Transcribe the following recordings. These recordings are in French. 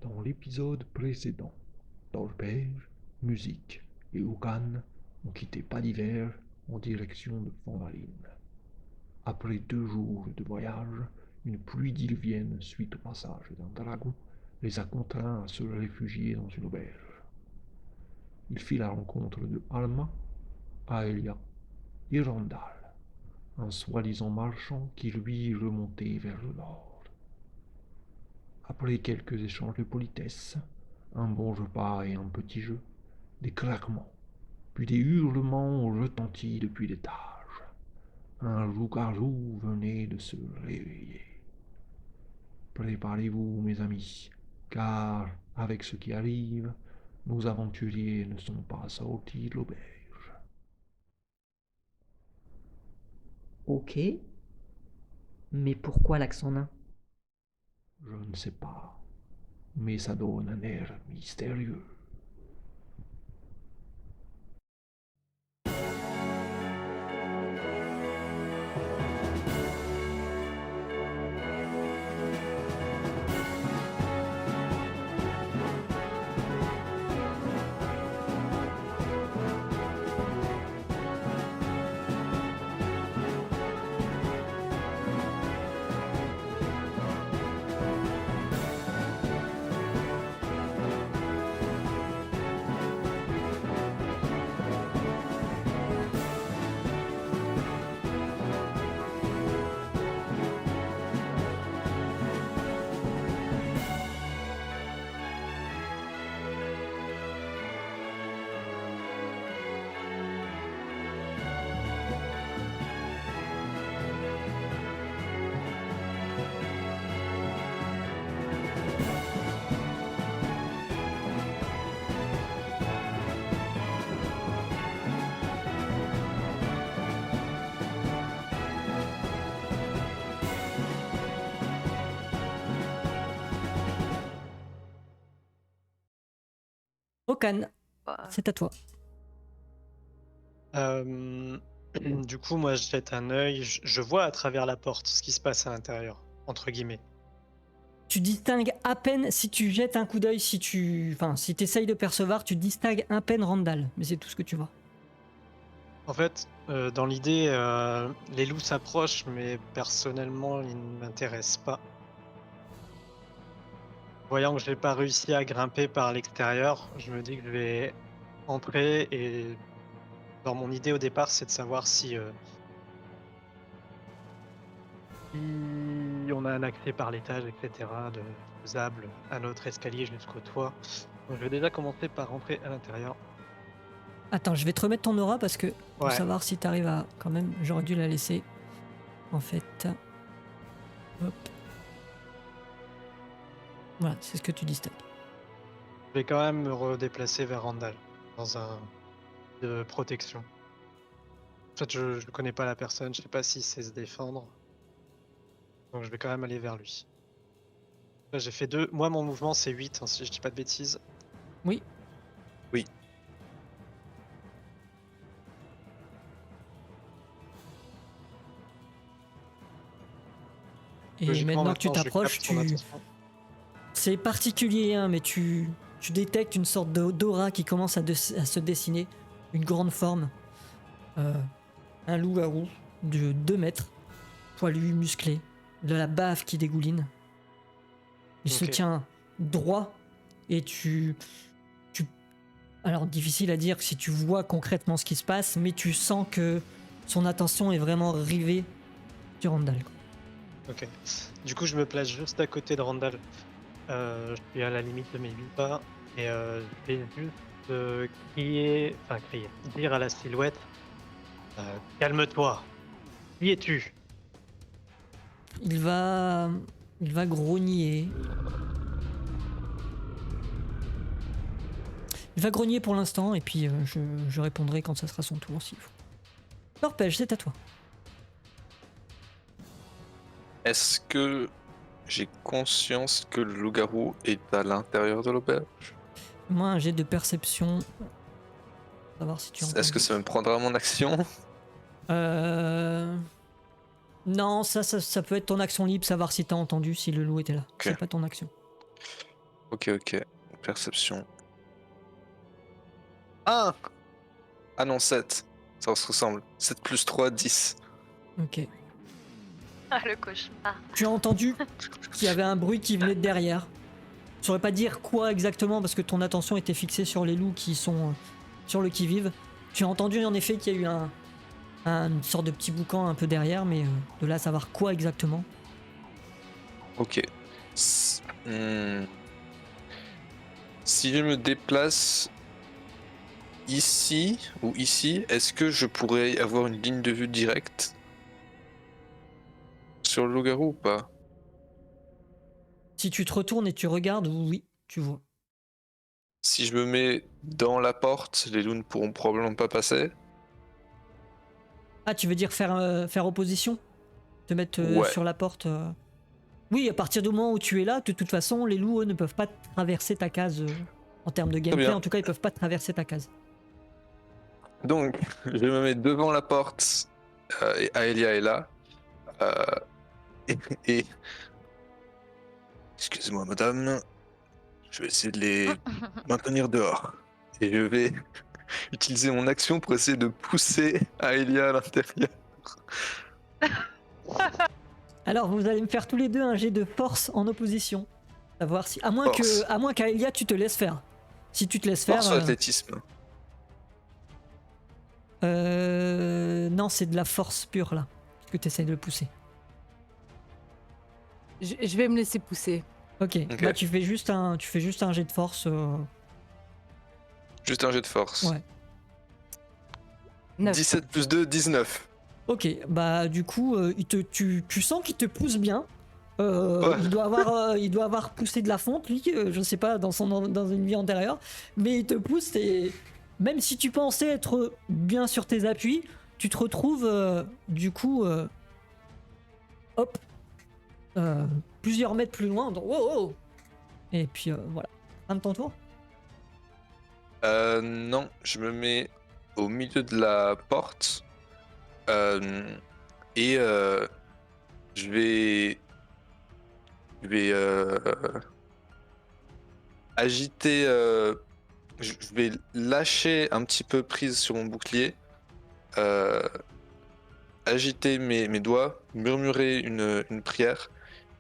Dans l'épisode précédent, Norbert, Musique et Ougan ont quitté Pas-d'Hiver en direction de Fontaline. Après 2 jours de voyage, une pluie diluvienne suite au passage d'un dragon les a contraints à se réfugier dans une auberge. Il fit la rencontre de Alma, Aelia et Randall, un soi-disant marchand qui lui remontait vers le nord. Après quelques échanges de politesse, un bon repas et un petit jeu, des craquements, puis des hurlements ont retenti depuis l'étage. Un loup-garou venait de se réveiller. Préparez-vous, mes amis, car, avec ce qui arrive, nos aventuriers ne sont pas sortis de l'auberge. Ok, mais pourquoi l'accent nain? Je ne sais pas, mais ça donne un air mystérieux. Okan, Bah, c'est à toi. Euh, du coup, moi, je jette un œil, je vois à travers la porte ce qui se passe à l'intérieur, entre guillemets. Tu distingues à peine si tu jettes un coup d'œil, si t'essayes de percevoir, tu distingues à peine Randall, mais c'est tout ce que tu vois. En fait, dans l'idée, les loups s'approchent, mais personnellement, ils ne m'intéressent pas. Voyant que je n'ai pas réussi à grimper par l'extérieur, je me dis que je vais entrer et dans mon idée au départ, c'est de savoir si on a un accès par l'étage, etc., de faisable, un autre escalier jusqu'au toit. Donc, je vais déjà commencer par rentrer à l'intérieur. Attends, je vais te remettre ton aura parce que pour Ouais. savoir si t'arrives à. Quand même, j'aurais dû la laisser. En fait. Hop. Voilà, c'est ce que tu distingues. Je vais quand même me redéplacer vers Randall, dans un de protection. En fait, je ne connais pas la personne, je sais pas s'il sait se défendre. Donc je vais quand même aller vers lui. Là, j'ai fait 2. Moi, mon mouvement, c'est 8, hein, si je dis pas de bêtises. Oui. Oui. Et Logiquement, maintenant que tu je t'approches, capte son attention. c'est particulier, hein, mais tu détectes une sorte d'aura qui commence à se dessiner. Une grande forme. Un loup-garou de 2 mètres, poilu, musclé, de la bave qui dégouline. Il se Ok. tient droit et alors difficile à dire si tu vois concrètement ce qui se passe, mais tu sens que son attention est vraiment rivée sur Randall. Ok. Du coup, je me place juste à côté de Randall. Je suis à la limite de mes 8 pas. Et je vais juste crier, dire à la silhouette calme-toi. Qui es-tu? Il va grogner. Il va grogner pour l'instant et puis je répondrai quand ça sera son tour s'il faut. Norpège, c'est à toi. Est-ce que j'ai conscience que le loup-garou est à l'intérieur de l'auberge? Moi, un jet de perception. Savoir si tu entends. Est-ce que ça me prendra mon action? Non, ça peut être ton action libre, savoir si t'as entendu, si le loup était là. Ok. C'est pas ton action. Ok. Perception. Ah Ah non, 7. Ça se ressemble. 7 plus 3, 10. Ok. Ah, le cauchemar. Tu as entendu qu'il y avait un bruit qui venait de derrière. Je saurais pas dire quoi exactement parce que ton attention était fixée sur les loups qui sont sur le qui-vive. Tu as entendu en effet qu'il y a eu une sorte de petit boucan un peu derrière, mais de là à savoir quoi exactement. Ok. Si je me déplace ici ou ici, est-ce que je pourrais avoir une ligne de vue directe sur le loup-garou ou pas? Si tu te retournes et tu regardes, oui, tu vois. Si je me mets dans la porte, les loups ne pourront probablement pas passer. Ah, tu veux dire faire opposition? Te mettre Ouais. sur la porte Oui, à partir du moment où tu es là, de toute façon, les loups, eux, ne peuvent pas traverser ta case. En termes de gameplay, bien. en tout cas, ils peuvent pas traverser ta case. Donc, je me mets devant la porte et Aelia est là. Euh, et... Excusez-moi, madame. Je vais essayer de les maintenir dehors. Et je vais utiliser mon action pour essayer de pousser Aelia à l'intérieur. Alors, vous allez me faire tous les deux un jet de force en opposition. Savoir si. À moins qu'Aelia, tu te laisses faire. Si tu te laisses faire. Force ou athlétisme? Non, c'est de la force pure là. Que tu essayes de le pousser. Je vais me laisser pousser. Ok, Ok. bah tu fais juste un jet de force. Juste un jet de force. Ouais. 9. 17 plus 2, 19. Ok, bah du coup, tu sens qu'il te pousse bien. Ouais. Il doit avoir poussé de la fonte, lui, je sais pas, dans une vie antérieure. Mais il te pousse et même si tu pensais être bien sur tes appuis, tu te retrouves du coup, hop, plusieurs mètres plus loin. Donc, wow, wow. Et puis voilà. Fin de ton tour. Non, je me mets au milieu de la porte. Et je vais agiter. Je vais lâcher un petit peu prise sur mon bouclier. Agiter mes doigts, murmurer une prière.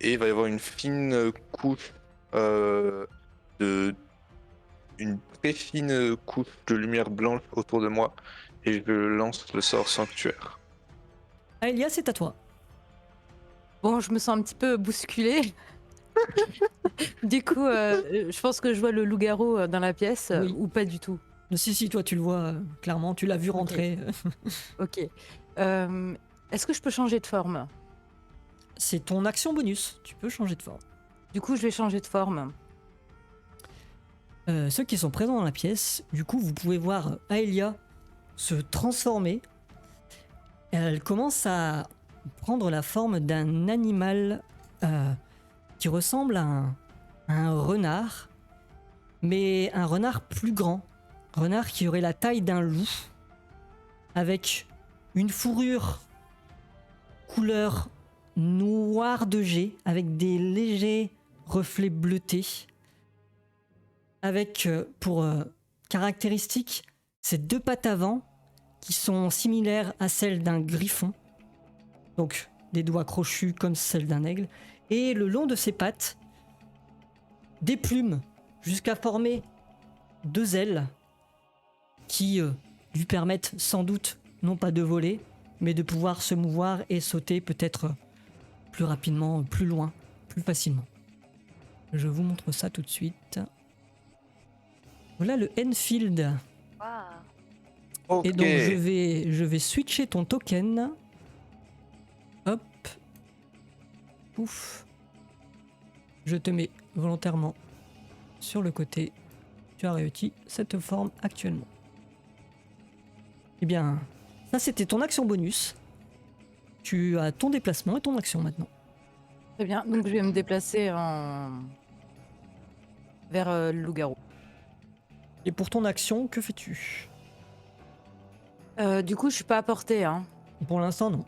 Et il va y avoir une fine couche une très fine couche de lumière blanche autour de moi et je lance le sort sanctuaire. Aelia, c'est à toi. Bon, je me sens un petit peu bousculée. Du coup, je pense que je vois le loup-garou dans la pièce, Oui. ou pas du tout. Si, toi tu le vois clairement, tu l'as vu rentrer. Ok. Est-ce que je peux changer de forme? C'est ton action bonus, tu peux changer de forme. Du coup, je vais changer de forme. Ceux qui sont présents dans la pièce, du coup vous pouvez voir Aelia se transformer. Elle commence à prendre la forme d'un animal qui ressemble à un renard, mais un renard plus grand. Renard qui aurait la taille d'un loup, avec une fourrure couleur noir de jet, avec des légers reflets bleutés, avec pour caractéristique ces deux pattes avant qui sont similaires à celles d'un griffon, donc des doigts crochus comme celles d'un aigle, et le long de ses pattes, des plumes jusqu'à former deux ailes qui lui permettent sans doute non pas de voler, mais de pouvoir se mouvoir et sauter peut-être plus rapidement, plus loin, plus facilement. Je vous montre ça tout de suite. Voilà le Enfield. Waouh. Ok. Et donc je vais switcher ton token. Hop. Pouf. Je te mets volontairement sur le côté. Tu as réussi cette forme actuellement. Eh bien, ça c'était ton action bonus. Tu as ton déplacement et ton action maintenant. Très bien. Donc, je vais me déplacer vers le loup-garou. Et pour ton action, que fais-tu? Du coup, je suis pas à portée, hein. Pour l'instant, non.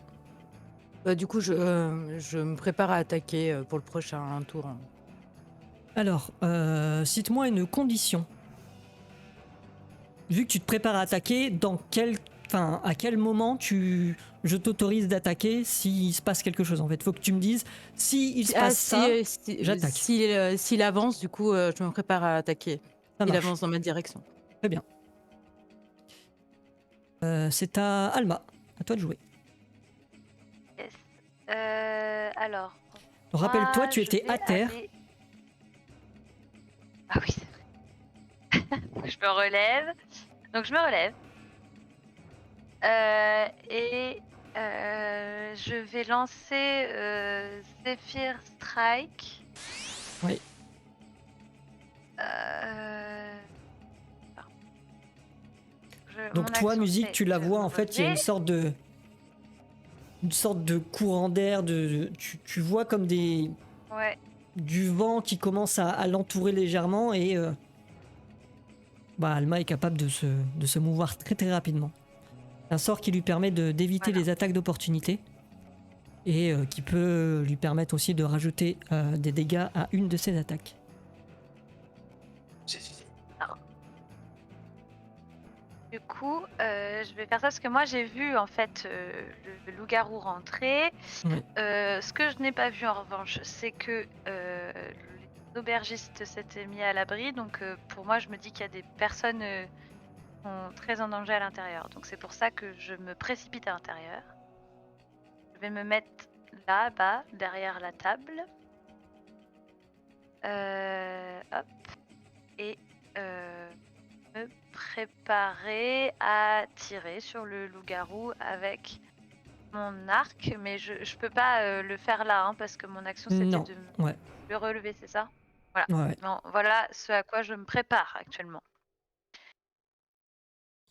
Du coup, je me prépare à attaquer pour le prochain tour. Alors, cite-moi une condition. Vu que tu te prépares à attaquer, à quel moment je t'autorise d'attaquer s'il se passe quelque chose en fait. Faut que tu me dises s'il se passe ça, j'attaque. S'il avance, du coup, je me prépare à attaquer. Ça Il marche. avance dans ma direction. Très bien. C'est à Alma. À toi de jouer. Yes. Alors. Donc, rappelle-toi, moi, tu je étais vais à terre. Ah oui, c'est vrai. Je me relève. Donc je me relève. Et je vais lancer Zephyr Strike. Oui. Donc Mon toi, action, musique, c'est tu la de vois me en fait, il y a relever. une sorte de courant d'air, tu vois comme Ouais. du vent qui commence à l'entourer légèrement et Alma est capable de se mouvoir très très rapidement. Un sort qui lui permet d'éviter Voilà. les attaques d'opportunité et qui peut lui permettre aussi de rajouter des dégâts à une de ses attaques. Du coup, je vais faire ça parce que moi j'ai vu en fait le loup-garou rentrer. Oui. Ce que je n'ai pas vu en revanche, c'est que l'aubergiste s'était mis à l'abri. Donc pour moi, je me dis qu'il y a des personnes qui sont très en danger à l'intérieur. Donc c'est pour ça que je me précipite à l'intérieur. Je vais me mettre là-bas, derrière la table. Hop. Et me préparer à tirer sur le loup-garou avec mon arc, mais je peux pas le faire là, hein, parce que mon action c'était Non, de ouais. le relever, c'est ça? Voilà. Ouais. Non, voilà ce à quoi je me prépare actuellement.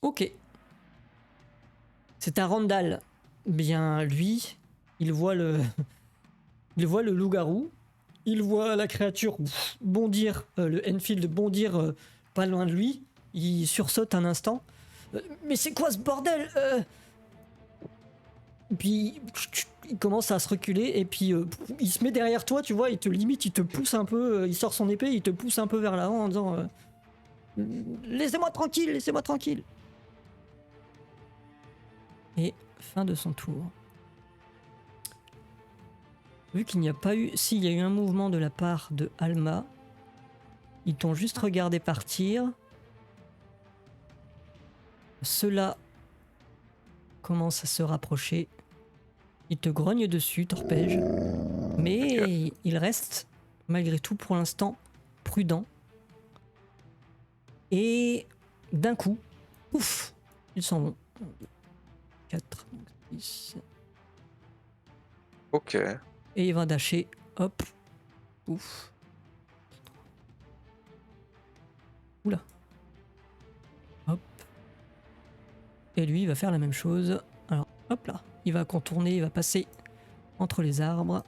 Ok. C'est un Randall. Bien, lui, il voit le loup-garou. Il voit la créature bondir, le Enfield bondir pas loin de lui. Il sursaute un instant. Mais c'est quoi ce bordel Puis il commence à se reculer et puis il se met derrière toi, tu vois, il te pousse un peu, il sort son épée, il te pousse un peu vers l'avant en disant laissez-moi tranquille, laissez-moi tranquille. Et fin de son tour. Vu qu'il n'y a pas eu... S'il y a eu un mouvement de la part de Alma, ils t'ont juste regardé partir. Ceux-là commencent à se rapprocher. Ils te grognent dessus, Torpège. Mais ils restent, malgré tout, pour l'instant, prudents. Et d'un coup, ouf, ils s'en vont. 4, 6... Ok. Et il va dasher, hop, ouf. Oula. Hop. Et lui, il va faire la même chose. Alors, hop là. Il va contourner, il va passer entre les arbres.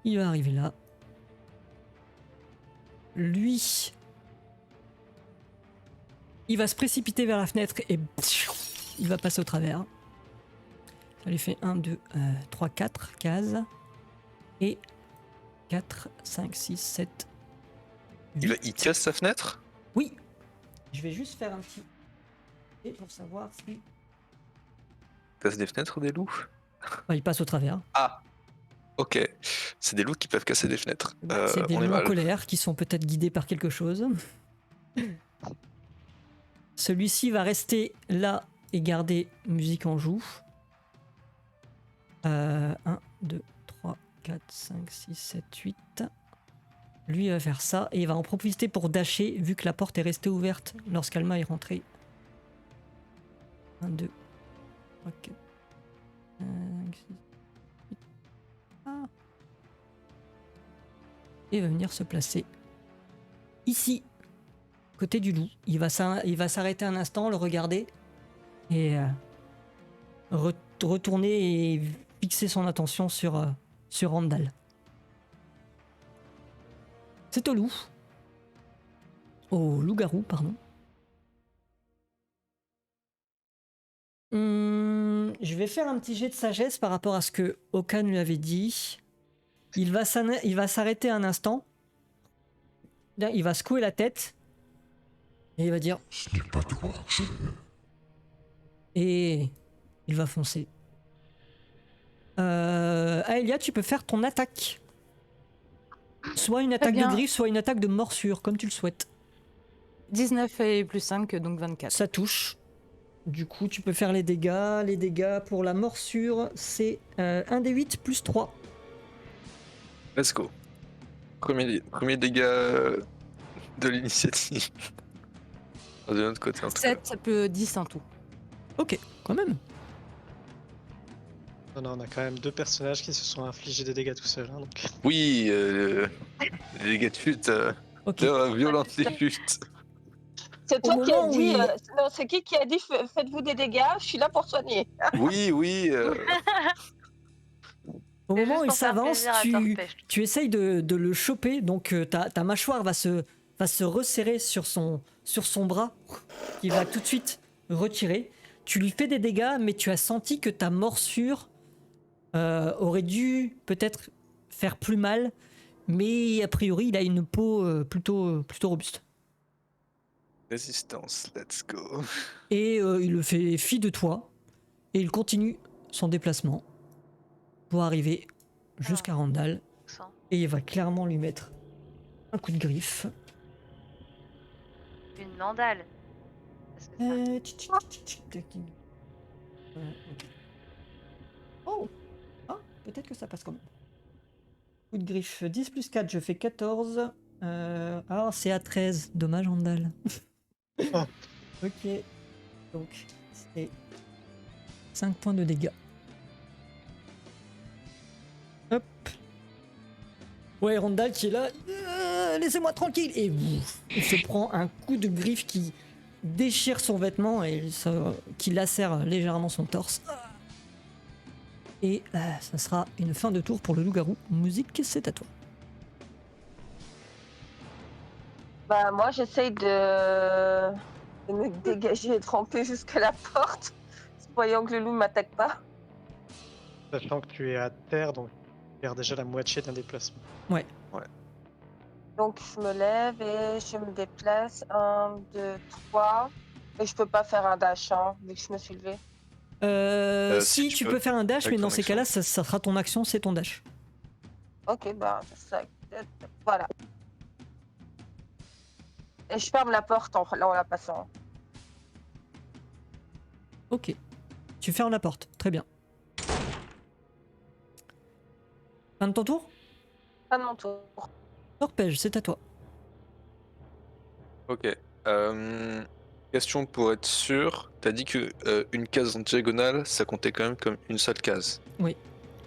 Il va arriver là. Lui, il va se précipiter vers la fenêtre et il va passer au travers. Ça lui fait 1, 2, 3, 4 cases. Et 4, 5, 6, 7, 8. Il casse sa fenêtre? Oui. Je vais juste faire un petit... Et pour savoir si... Casse des fenêtres des loups? Il passe au travers. Ah. Ok. C'est des loups qui peuvent casser des fenêtres. C'est des on est loups en mal. colère qui sont peut-être guidés par quelque chose. Celui-ci va rester là et garder musique en joue. 1, 2, 3, 4, 5, 6, 7, 8. Lui va faire ça et il va en profiter pour dasher vu que la porte est restée ouverte lorsqu'Alma est rentrée. 1, 2, 3, 4, 5, 6, 8. Ah. Et il va venir se placer ici, côté du loup. Il va s'arrêter un instant, le regarder et retourner et fixer son attention sur Randall. C'est au loup. Au loup-garou, pardon. Je vais faire un petit jet de sagesse par rapport à ce que Okan lui avait dit. Il va s'arrêter un instant. Là, il va secouer la tête et il va dire Ce n'est pas toi, et il va foncer. Aelia, tu peux faire ton attaque. Soit une attaque de bien. griffe, soit une attaque de morsure, comme tu le souhaites. 19 et plus 5, donc 24. Ça touche. Du coup, tu peux faire les dégâts. Les dégâts pour la morsure, c'est 1 des 8 plus 3. Let's go. Premier dégât de l'initiative. De l'autre côté, en tout cas. 7, ça peut 10 en tout. Ok, quand même. Non, on a quand même 2 personnages qui se sont infligés des dégâts tout seuls. Hein, donc... Oui, les dégâts de chute. Ok. Violente les chutes. C'est Au toi qui as moment où dit. il- Non, c'est qui a dit faites-vous des dégâts, je suis là pour soigner. Oui. Au C'est moment où juste il pour faire s'avance, plaisir à Torpèche. tu essayes de le choper, donc ta mâchoire va se resserrer sur son bras, qui va tout de suite retirer. Tu lui fais des dégâts, mais tu as senti que ta morsure aurait dû peut-être faire plus mal, mais a priori il a une peau plutôt robuste. Résistance, let's go. Et il le fait fi de toi, et il continue son déplacement pour arriver jusqu'à Randall. Sans. Et il va clairement lui mettre un coup de griffe. Une mandale. Parce que ça- Ok. Oh ah, peut-être que ça passe quand même. Coup de griffe 10 plus 4, je fais 14. Ah, c'est à 13. Dommage, Randall. Oh. Ok. Donc, c'est 5 points de dégâts. Hop. Ouais, Randall qui est là. Laissez-moi tranquille. Et ouf, il se prend un coup de griffe qui déchire son vêtement et qui lacère légèrement son torse. Et ça sera une fin de tour pour le loup-garou. Musique, c'est à toi. Bah, moi, j'essaye de me dégager et de ramper jusqu'à la porte, voyant que le loup ne m'attaque pas. Sachant que tu es à terre, donc tu perds déjà la moitié d'un déplacement. Donc, je me lève et je me déplace. 1, 2, 3. Et je peux pas faire un dash, hein, vu que je me suis levée. Si, tu peux faire un dash, Avec mais dans ton ces action. cas-là, ça sera ton action, c'est ton dash. Ok, bah, ça, voilà. Et je ferme la porte en la passant. Ok. Tu fermes la porte. Très bien. Fin de ton tour. Pas de mon tour. Torpège, c'est à toi. Ok. Question pour être sûr. T'as dit que une case en diagonale, ça comptait quand même comme une seule case.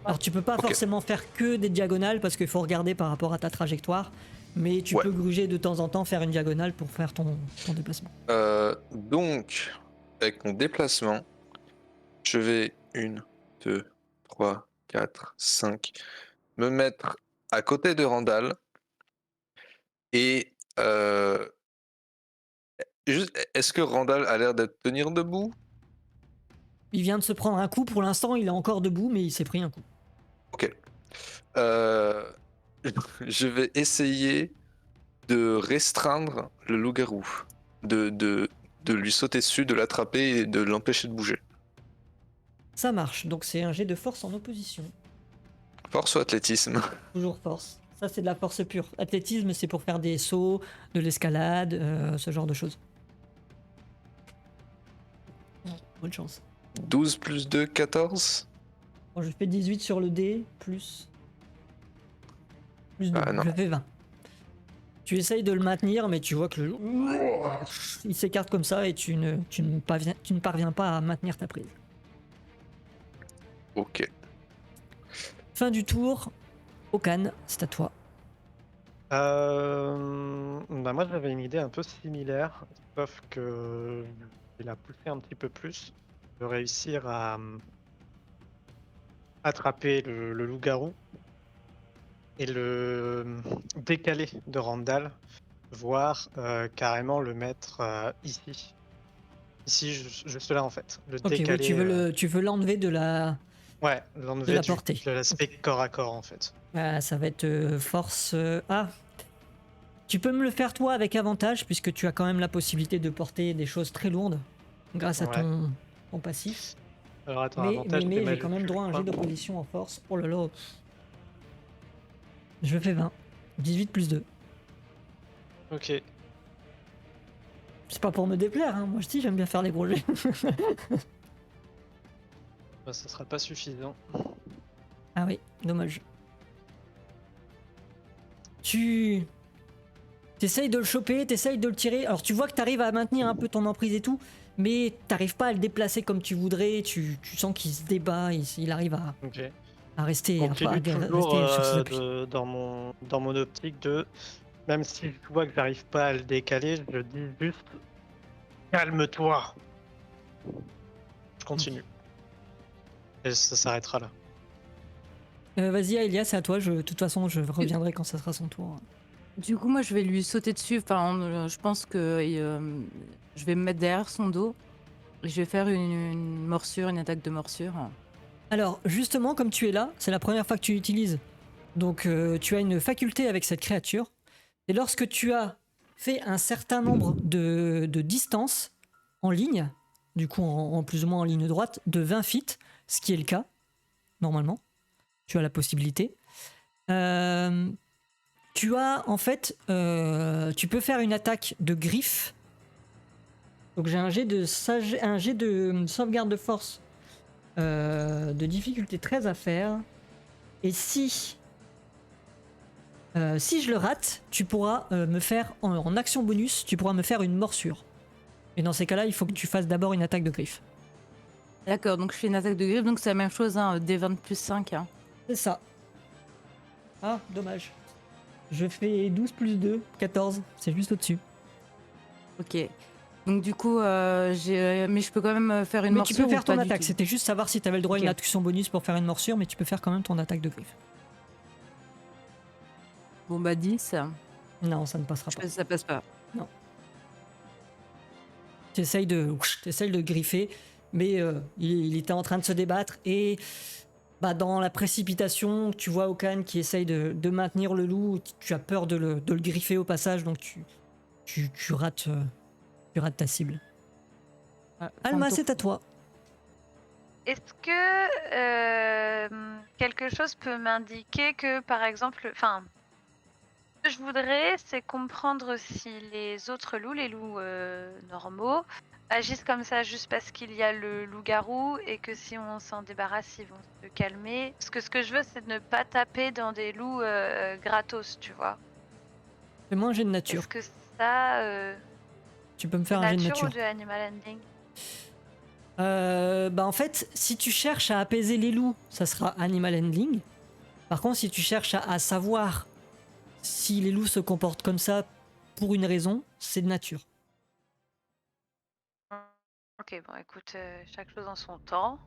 Alors tu peux pas Ok. forcément faire que des diagonales parce qu'il faut regarder par rapport à ta trajectoire, mais tu Ouais. peux gruger de temps en temps, faire une diagonale pour faire ton déplacement. Donc, avec mon déplacement, je vais 1, 2, 3, 4, 5, me mettre à côté de Randall. Et juste, est-ce que Randall a l'air d'être tenir debout? Il vient de se prendre un coup, pour l'instant il est encore debout, mais il s'est pris un coup. Ok. Je vais essayer de restreindre le loup-garou, de lui sauter dessus, de l'attraper et de l'empêcher de bouger. Ça marche, donc c'est un jet de force en opposition. Force ou athlétisme? Toujours force. Ça c'est de la force pure. Athlétisme c'est pour faire des sauts, de l'escalade, ce genre de choses. Bonne chance. 12 plus 2, 14? Bon, je fais 18 sur le dé, plus 2, Ah, non. je fais 20. Tu essayes de le maintenir, mais tu vois que le loup, il s'écarte comme ça et tu ne parviens pas à maintenir ta prise. Ok. Fin du tour. Okan, c'est à toi. Bah moi j'avais une idée un peu similaire, sauf que il a poussé un petit peu plus de réussir à attraper le loup-garou et le décaler de Randall, voire carrément le mettre ici. Ici, juste là en fait. Le Ok, oui, décaler. tu veux l'enlever de la... Ouais, l'enlever la portée. de l'aspect corps à corps en fait. Ça va être force... Ah Tu peux me le faire toi avec avantage, puisque tu as quand même la possibilité de porter des choses très lourdes grâce à Ouais. ton passif. Alors attends, Mais avantage des j'ai quand même majuscules, droit à un je jet crois. d'opposition en force. Oh là là. Je fais 20. 18 plus 2. Ok. C'est pas pour me déplaire, hein. Moi je dis j'aime bien faire les gros jets. Bah, ça sera pas suffisant. Ah oui, dommage. Tu essayes de le choper, t'essayes de le tirer. Alors tu vois que t'arrives à maintenir un peu ton emprise et tout, mais t'arrives pas à le déplacer comme tu voudrais. Tu sens qu'il se débat, il arrive Ok. à rester, Continue toujours rester sur ses appuis. dans mon optique de. Même si je vois que j'arrive pas à le décaler, je dis juste calme-toi. Je continue. Et ça s'arrêtera là. Vas-y Aelia, c'est à toi. De toute façon, je reviendrai quand ça sera son tour. Du coup, moi, je vais lui sauter dessus. Enfin, je pense que je vais me mettre derrière son dos. Et je vais faire une morsure, une attaque de morsure. Alors, justement, comme tu es là, c'est la première fois que tu l'utilises. Donc, tu as une faculté avec cette créature. Et lorsque tu as fait un certain nombre de distances en ligne, du coup, en plus ou moins en ligne droite, de 20 feet, ce qui est le cas, normalement, tu as la possibilité. Tu as, en fait, tu peux faire une attaque de griffe. Donc, j'ai un jet de sauvegarde de force de difficulté 13 à faire. Et si je le rate, tu pourras me faire, en action bonus, tu pourras me faire une morsure. Et dans ces cas-là, il faut que tu fasses d'abord une attaque de griffe. D'accord, donc je fais une attaque de griffe, donc c'est la même chose, hein, D20 plus 5. Hein. C'est ça. Ah, dommage. Je fais 12 plus 2, 14. C'est juste au-dessus. Ok. Donc du coup, mais je peux quand même faire une Mais morsure tu peux faire ou pas ton du attaque. tout C'était juste savoir si tu avais le droit à Ok. une action bonus pour faire une morsure, mais tu peux faire quand même ton attaque de griffe. Bon bah 10, Non, ça ne passera pas. ça passe pas. Tu essayes de griffer, mais il était en train de se débattre et dans la précipitation, tu vois Okan qui essaye de maintenir le loup. Tu as peur de le griffer au passage, donc tu rates ta cible. Ah, Alma, Fanto- c'est à toi. Est-ce que quelque chose peut m'indiquer que, par exemple, enfin, ce que je voudrais, c'est comprendre si les autres loups, les loups normaux, agissent comme ça juste parce qu'il y a le loup-garou et que si on s'en débarrasse, ils vont se calmer. Parce que ce que je veux, c'est de ne pas taper dans des loups gratos, tu vois. Fais-moi un jet de nature. Est-ce que ça, Tu peux me faire un jet de nature ou nature. de animal handling? En fait, si tu cherches à apaiser les loups, ça sera animal handling. Par contre, si tu cherches à savoir si les loups se comportent comme ça pour une raison, c'est de nature. Ok, bon, écoute, chaque chose en son temps.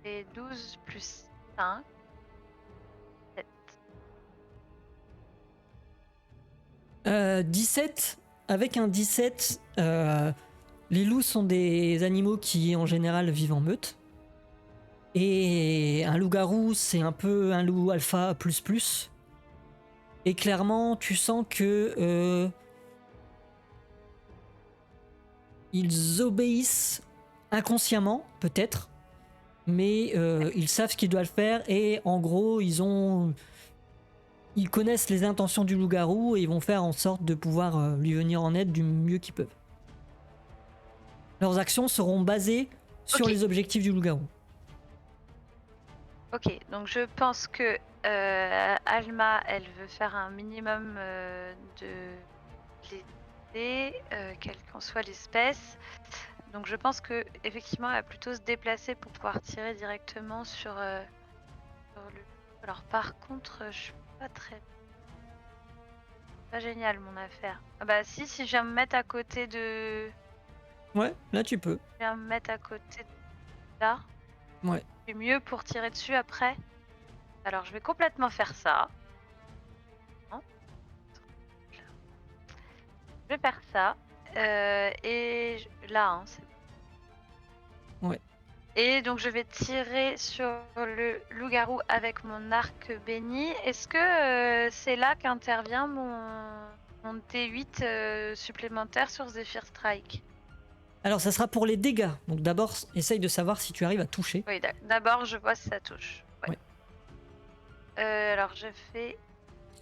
Et 12 plus 5, 7. 17, avec un 17, les loups sont des animaux qui en général vivent en meute. Et un loup-garou, c'est un peu un loup alpha plus. Et clairement, tu sens que ils obéissent inconsciemment, peut-être, mais ils savent ce qu'ils doivent faire et en gros, ils connaissent les intentions du loup-garou et ils vont faire en sorte de pouvoir lui venir en aide du mieux qu'ils peuvent. Leurs actions seront basées sur Ok. les objectifs du loup-garou. Ok, donc je pense que Alma, elle veut faire un minimum de l'aider, quelle qu'en soit l'espèce. Donc je pense que effectivement, elle va plutôt se déplacer pour pouvoir tirer directement sur le. Alors par contre, je suis pas très. Pas génial mon affaire. Ah bah si je viens me mettre à côté de. Ouais, là tu peux. Je viens me mettre à côté de là. Ouais. C'est mieux pour tirer dessus après. Alors je vais complètement faire ça. Non. Je vais faire ça. Et là, hein, c'est. Ouais. Et donc je vais tirer sur le loup-garou avec mon arc béni. Est-ce que c'est là qu'intervient mon D8 supplémentaire sur Zephyr Strike? Alors, ça sera pour les dégâts. Donc, d'abord, essaye de savoir si tu arrives à toucher. Oui, d'abord je vois si ça touche. Ouais. Ouais. Alors je fais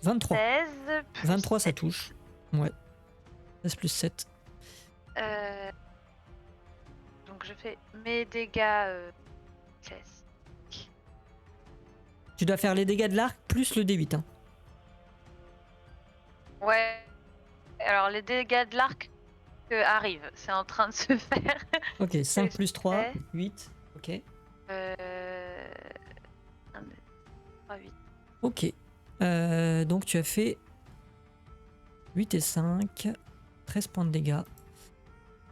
23. 16. plus 23, ça 7. touche. Ouais. 16 plus 7. Donc je fais mes dégâts classiques. Tu dois faire les dégâts de l'arc plus le D8. Hein. Ouais. Alors les dégâts de l'arc arrivent, c'est en train de se faire. Ok, 5 plus 3, Ouais. 8. Ok. 1, 2, 3, 8. Ok. Donc tu as fait 8 et 5. 13 points de dégâts.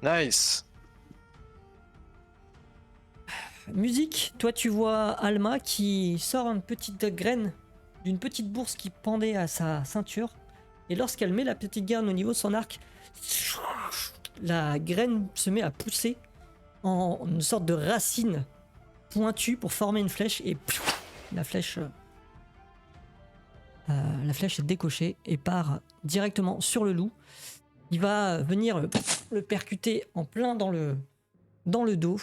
Nice. Musique, toi tu vois Alma qui sort une petite graine d'une petite bourse qui pendait à sa ceinture. Et lorsqu'elle met la petite graine au niveau de son arc, la graine se met à pousser en une sorte de racine pointue pour former une flèche. Et la flèche est décochée et part directement sur le loup. Il va venir le percuter en plein dans le dos.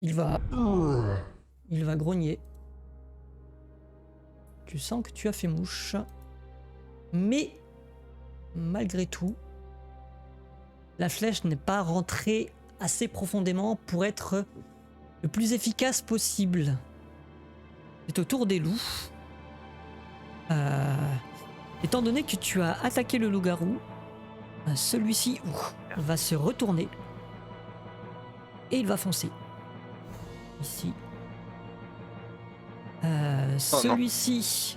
Il va grogner. Tu sens que tu as fait mouche. Mais, malgré tout, la flèche n'est pas rentrée assez profondément pour être le plus efficace possible. C'est au tour des loups. Étant donné que tu as attaqué le loup-garou, celui-ci va se retourner et il va foncer. Ici. Celui-ci,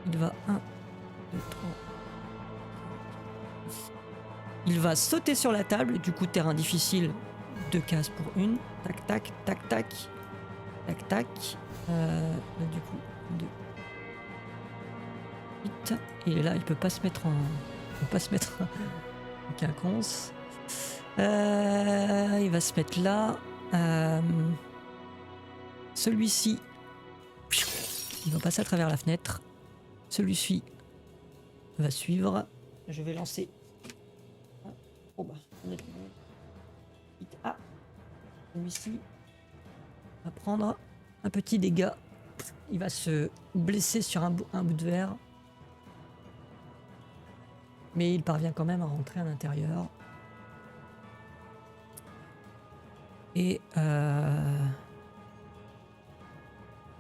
il va 1, 2, 3. Il va sauter sur la table, du coup terrain difficile, 2 cases pour une. Tac, tac, tac, tac. Tac, tac. Du coup, 2. 8. Et là, il peut pas se mettre en quinconce. Il va se mettre là. Celui-ci, il va passer à travers la fenêtre. Celui-ci va suivre. Je vais lancer. Oh bah, ah, celui-ci va prendre un petit dégât. Il va se blesser sur un bout de verre. Mais il parvient quand même à rentrer à l'intérieur. Et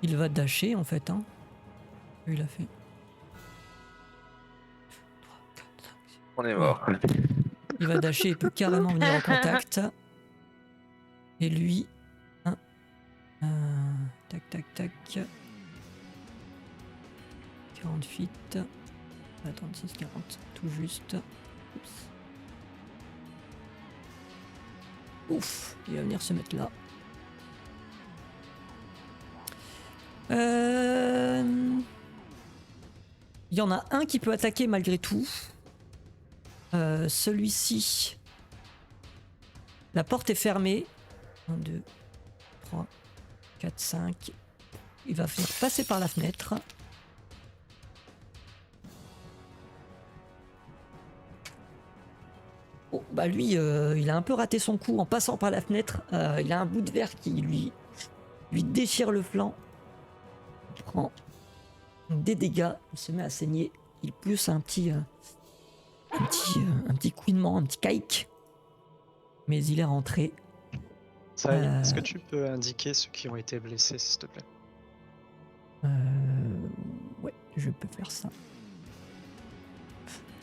il va dasher en fait. Hein. Il a fait. 3, 4, 5, 6. On est mort. Il va dasher, il peut carrément venir en contact. Et lui. Tac, tac, tac. 48. 36, 40. Tout juste. Oups. Ouf, il va venir se mettre là. Il y en a un qui peut attaquer malgré tout. Celui-ci. La porte est fermée. 1, 2, 3, 4, 5. Il va faire passer par la fenêtre. Oh, bah lui, il a un peu raté son coup en passant par la fenêtre. Il a un bout de verre qui lui déchire le flanc. Il prend des dégâts. Il se met à saigner. Il pousse un petit couinement, un petit caïque. Mais il est rentré. Saïd, est-ce que tu peux indiquer ceux qui ont été blessés, s'il te plaît? Ouais, je peux faire ça.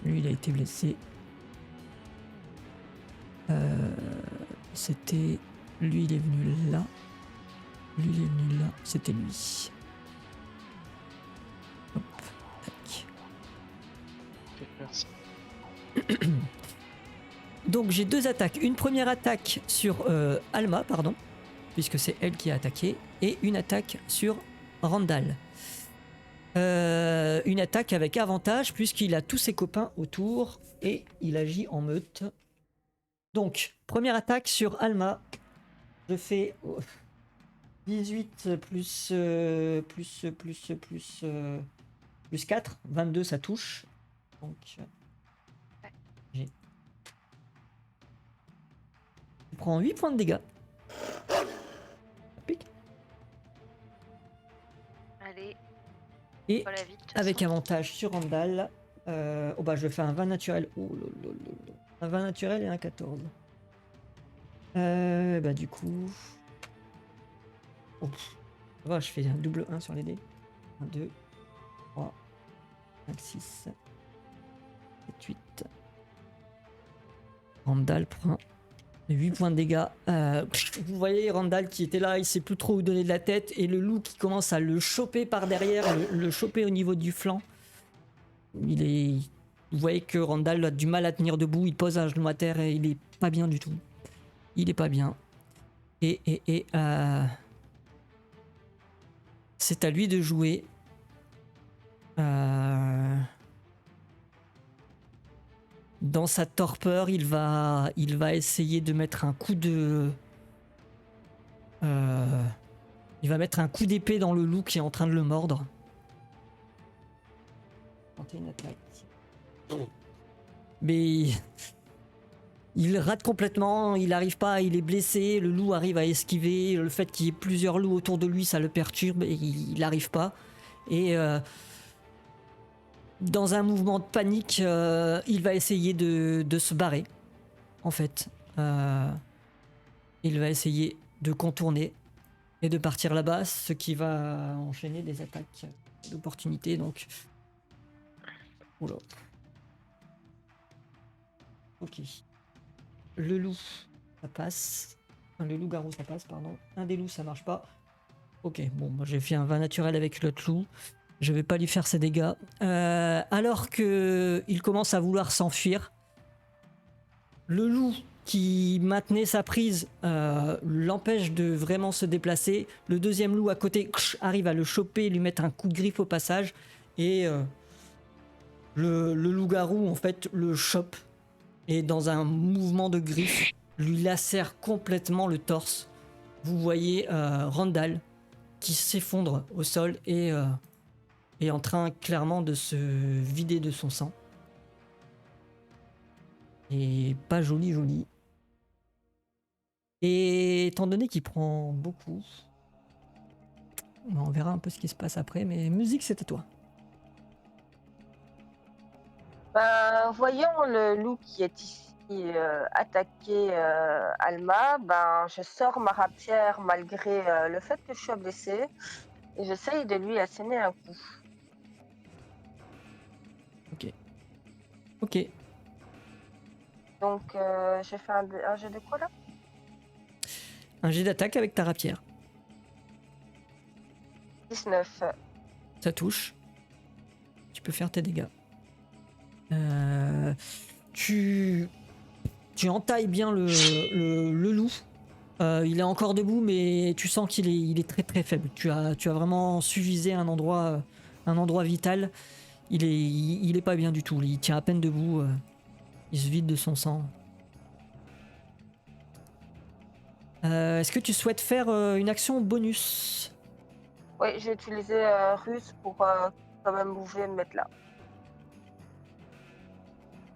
Lui, il a été blessé. C'était... Lui, il est venu là. Lui, il est venu là. C'était lui. Hop, tac. Ok, merci. Donc, j'ai 2 attaques. Une première attaque sur Alma, pardon, puisque c'est elle qui a attaqué. Et une attaque sur Randall. Une attaque avec avantage, puisqu'il a tous ses copains autour. Et il agit en meute. Donc, première attaque sur Alma. Je fais 18 plus 4, 22, ça touche. Donc, j'ai. Je prends 8 points de dégâts. Pique. Allez, Et pas la vie. de toute avec façon. avantage sur Randall, je fais un 20 naturel. Oh, un 20 naturel et un 14. Du coup. Oh, ça va, je fais un double 1 sur les dés. 1, 2, 3, 5, 6, 7, 8. Randall prend 8 points de dégâts. Vous voyez Randall qui était là, il sait plus trop où donner de la tête. Et le loup qui commence à le choper par derrière, le choper au niveau du flanc. Vous voyez que Randall a du mal à tenir debout, il pose un genou à terre et il est pas bien du tout. Il est pas bien. C'est à lui de jouer. Dans sa torpeur, il va essayer de mettre un coup de... il va mettre un coup d'épée dans le loup qui est en train de le mordre. Tenter une attaque. Mais il rate complètement, il arrive pas, il est blessé, le loup arrive à esquiver, le fait qu'il y ait plusieurs loups autour de lui, ça le perturbe et il n'arrive pas. Et dans un mouvement de panique, il va essayer de se barrer, en fait. Il va essayer de contourner et de partir là-bas, ce qui va enchaîner des attaques d'opportunité, donc... Oula. Ok. Le loup, ça passe. Enfin, le loup-garou, ça passe, pardon. Un des loups, ça marche pas. Ok, bon, moi j'ai fait un 20 naturel avec l'autre loup. Je vais pas lui faire ses dégâts. Alors que il commence à vouloir s'enfuir, le loup qui maintenait sa prise l'empêche de vraiment se déplacer. Le deuxième loup à côté arrive à le choper, lui mettre un coup de griffe au passage. Et le loup-garou, en fait, le chope. Et dans un mouvement de griffe, lui lacère complètement le torse. Vous voyez Randall qui s'effondre au sol et est en train clairement de se vider de son sang. Et pas joli. Et étant donné qu'il prend beaucoup, on verra un peu ce qui se passe après, mais musique, c'est à toi. Voyant le loup qui est ici attaquer Alma, je sors ma rapière malgré le fait que je sois blessée et j'essaye de lui asséner un coup. Ok. Donc j'ai fait un jet de quoi là? Un jet d'attaque avec ta rapière. 19. Ça touche. Tu peux faire tes dégâts. Tu entailles bien le loup. Il est encore debout, mais tu sens qu'il est très très faible. Tu as vraiment su viser un endroit vital. Il est pas bien du tout. Il tient à peine debout. Il se vide de son sang. Est-ce que tu souhaites faire une action bonus? Oui, j'ai utilisé Russe pour quand même bouger et me mettre là.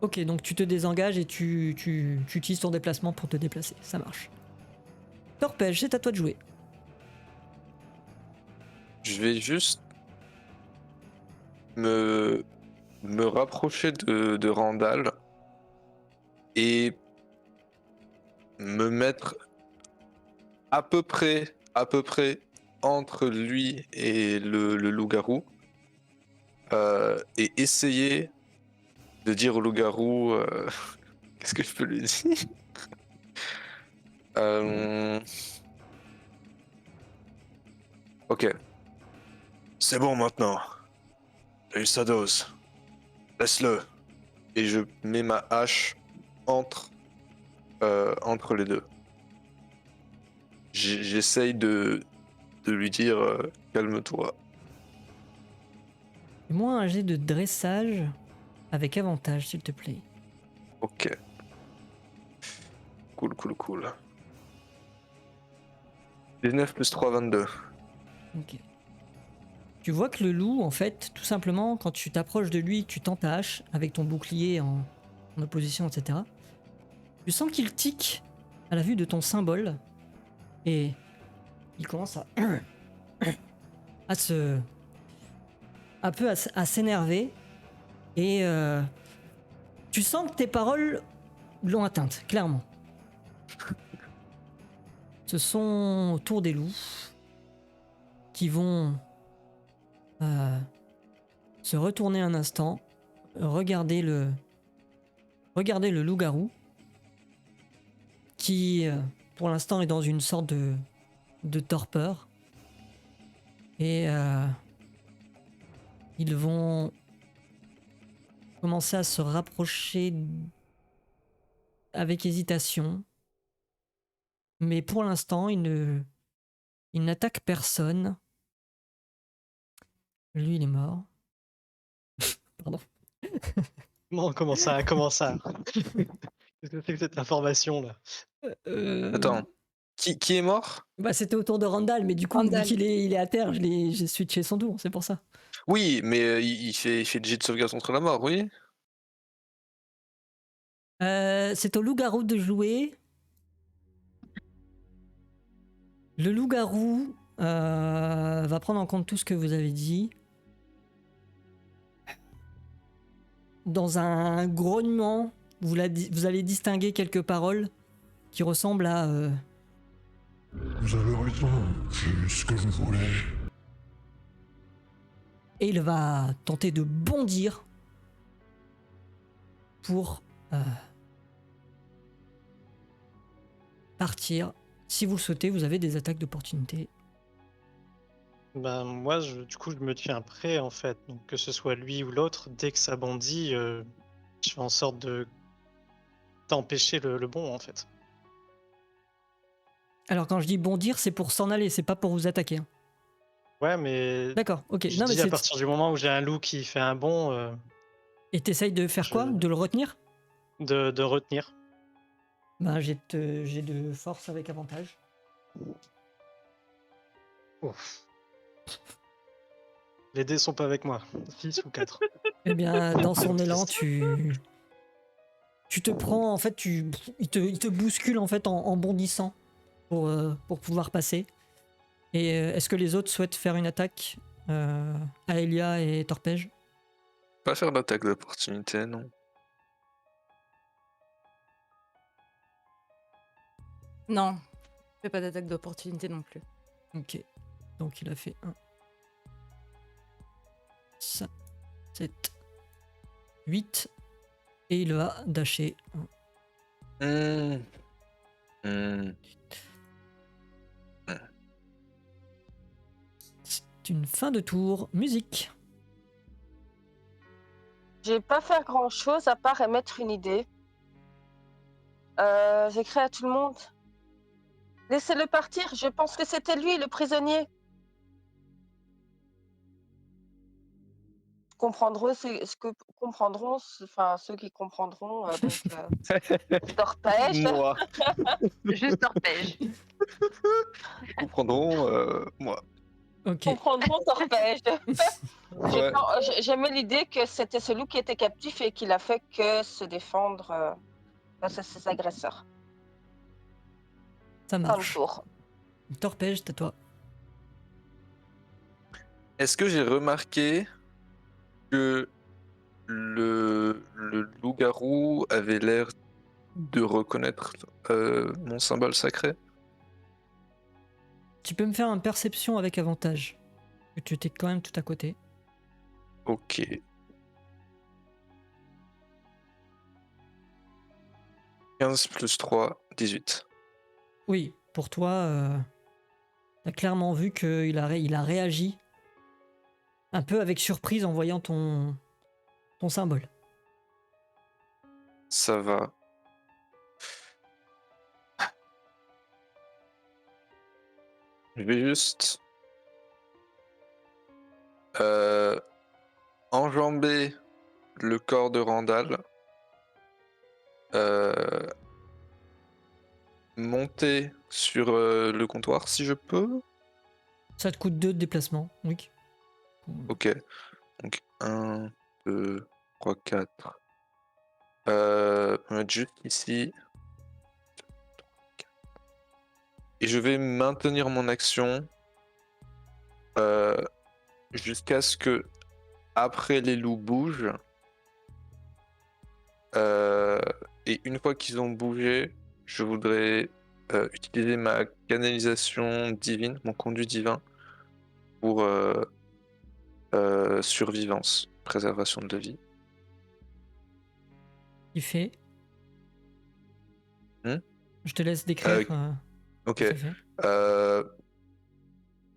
Ok, donc tu te désengages et tu utilises ton déplacement pour te déplacer. Ça marche. Torpège, c'est à toi de jouer. Je vais juste me rapprocher de Randall et me mettre à peu près entre lui et le loup-garou et essayer de dire au loup-garou qu'est-ce que je peux lui dire. Ok. C'est bon maintenant. T'as eu sa dose. Laisse-le. Et je mets ma hache entre les deux. J'essaye de lui dire calme-toi. Fais-moi un jet de dressage avec avantage, s'il te plaît. Ok. Cool. 19 plus 3, 22. Ok. Tu vois que le loup, en fait, tout simplement, quand tu t'approches de lui, tu tends ta hache avec ton bouclier en opposition, etc. Tu sens qu'il tique à la vue de ton symbole et il commence à se... un peu à s'énerver et tu sens que tes paroles l'ont atteinte, clairement. Ce sont autour des loups qui vont se retourner un instant, regarder le loup-garou qui, pour l'instant, est dans une sorte de torpeur. Et ils vont commencer à se rapprocher avec hésitation. Mais pour l'instant, ils n'attaquent personne. Lui, il est mort. Pardon. Non, comment ça? Qu'est-ce que c'est que cette information là? Attends, qui est mort? Bah, c'était au tour de Randall, mais du coup, vu Randall. qu'il est à terre, j'ai switché son tour, c'est pour ça. Oui, mais il fait le jet de sauvegarde contre la mort, oui. C'est au loup-garou de jouer. Le loup-garou va prendre en compte tout ce que vous avez dit. Dans un grognement, vous allez distinguer quelques paroles qui ressemblent à Vous avez raison, c'est ce que je voulais. et il va tenter de bondir pour partir. Si vous le souhaitez, vous avez des attaques d'opportunité. Ben moi, du coup, je me tiens prêt en fait. Donc que ce soit lui ou l'autre, dès que ça bondit, je fais en sorte de d'empêcher le bond en fait. Alors quand je dis bondir, c'est pour s'en aller, c'est pas pour vous attaquer. Hein. Ouais, mais D'accord, ok. je Non, mais dis à c'est... partir du moment où j'ai un loup qui fait un bond, Et t'essayes de faire quoi? De le retenir? de retenir. Ben, j'ai de force avec avantage. Ouf. Les dés sont pas avec moi. 6 ou 4. Eh bien, dans son élan, tu te prends, en fait, il te bouscule en fait en bondissant pour pouvoir passer. Et est-ce que les autres souhaitent faire une attaque à Elia et Torpège? Pas faire d'attaque d'opportunité, non. Non, je fais pas d'attaque d'opportunité non plus. Ok. Donc il a fait 1. 5, 7, 8. Et il va dasher. C'est une fin de tour. Musique. J'ai pas faire grand chose à part émettre une idée. J'écris à tout le monde. Laissez-le partir, je pense que c'était lui, le prisonnier. Comprendront ceux qui comprendront, Torpège. Moi. Juste Torpège. Comprendront, moi. Ok. Comprendront Torpège. Ouais. J'aimais l'idée que c'était celui qui était captif et qu'il a fait que se défendre face à ses agresseurs. Ça Fin de marche. tour. Torpège, c'est à toi. Est-ce que j'ai remarqué que le loup-garou avait l'air de reconnaître mon symbole sacré? Tu peux me faire une perception avec avantage. Tu étais quand même tout à côté. Ok. « 15 plus 3, 18. Oui, pour toi, t'as clairement vu qu'il il a réagi un peu avec surprise en voyant ton symbole. Ça va. Je vais juste enjamber le corps de Randall monter sur le comptoir si je peux. Ça te coûte 2 de déplacement, oui. Ok. Donc 1, 2, 3, 4. On va mettre juste ici. Et je vais maintenir mon action jusqu'à ce que, après les loups bougent, et une fois qu'ils ont bougé, je voudrais utiliser ma canalisation divine, mon conduit divin, pour survivance, préservation de la vie. Il fait. Hmm. Je te laisse décrire. Ok. ce que ça fait.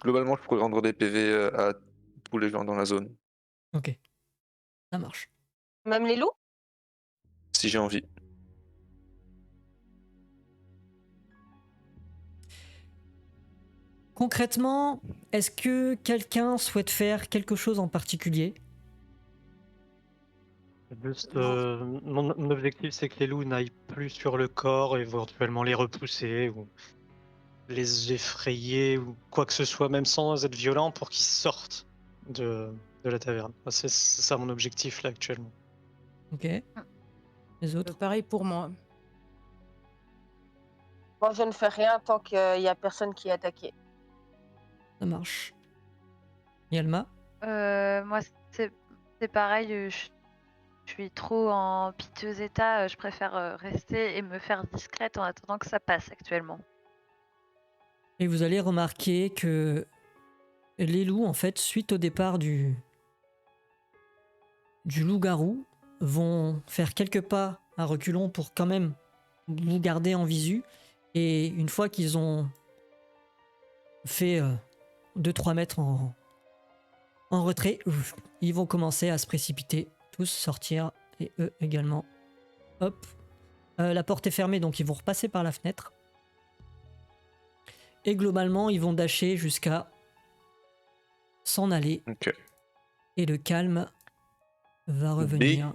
Globalement, je pourrais rendre des PV à tous les gens dans la zone, Ok. Ça marche. Même les loups? si j'ai envie. Concrètement, est-ce que quelqu'un souhaite faire quelque chose en particulier? Juste, mon objectif, c'est que les loups n'aillent plus sur le corps, éventuellement les repousser ou les effrayer ou quoi que ce soit, même sans être violent, pour qu'ils sortent de la taverne. C'est ça mon objectif là actuellement. Ok. Les autres? Pareil pour moi. Moi, je ne fais rien tant qu'il y a personne qui est attaqué. Ça marche. Yalma? Moi, c'est pareil. Je suis trop en piteux état. Je préfère rester et me faire discrète en attendant que ça passe actuellement. Et vous allez remarquer que les loups, en fait, suite au départ du loup-garou, vont faire quelques pas à reculons pour quand même vous garder en visu. Et une fois qu'ils ont fait 2-3 mètres en retrait, ils vont commencer à se précipiter, tous sortir, et eux également. Hop. La porte est fermée, donc ils vont repasser par la fenêtre. Et globalement, ils vont dasher jusqu'à s'en aller. Ok. Et le calme va revenir.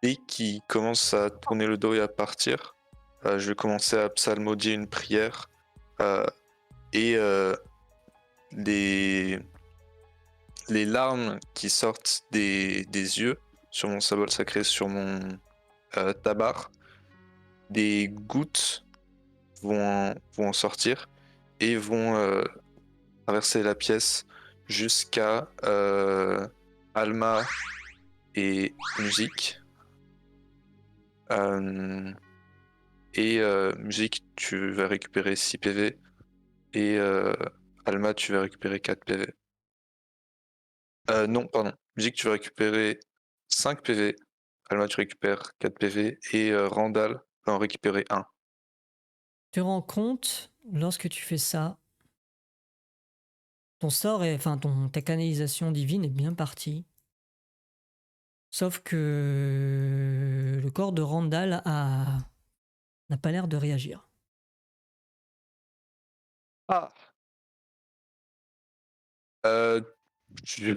Dès qu'il commence à tourner le dos et à partir, je vais commencer à psalmodier une prière et les larmes qui sortent des yeux sur mon symbole sacré, sur mon tabar, des gouttes vont en sortir et vont traverser la pièce jusqu'à Alma et Musique. Musique, tu vas récupérer 6 PV et Alma, tu vas récupérer 4 PV. Non, pardon. Musique, tu vas récupérer 5 PV. Alma, tu récupères 4 PV et Randall va en récupérer 1. Tu te rends compte, lorsque tu fais ça, ton sort est, enfin ta canalisation divine est bien partie. Sauf que le corps de Randall n'a pas l'air de réagir. Ah. Je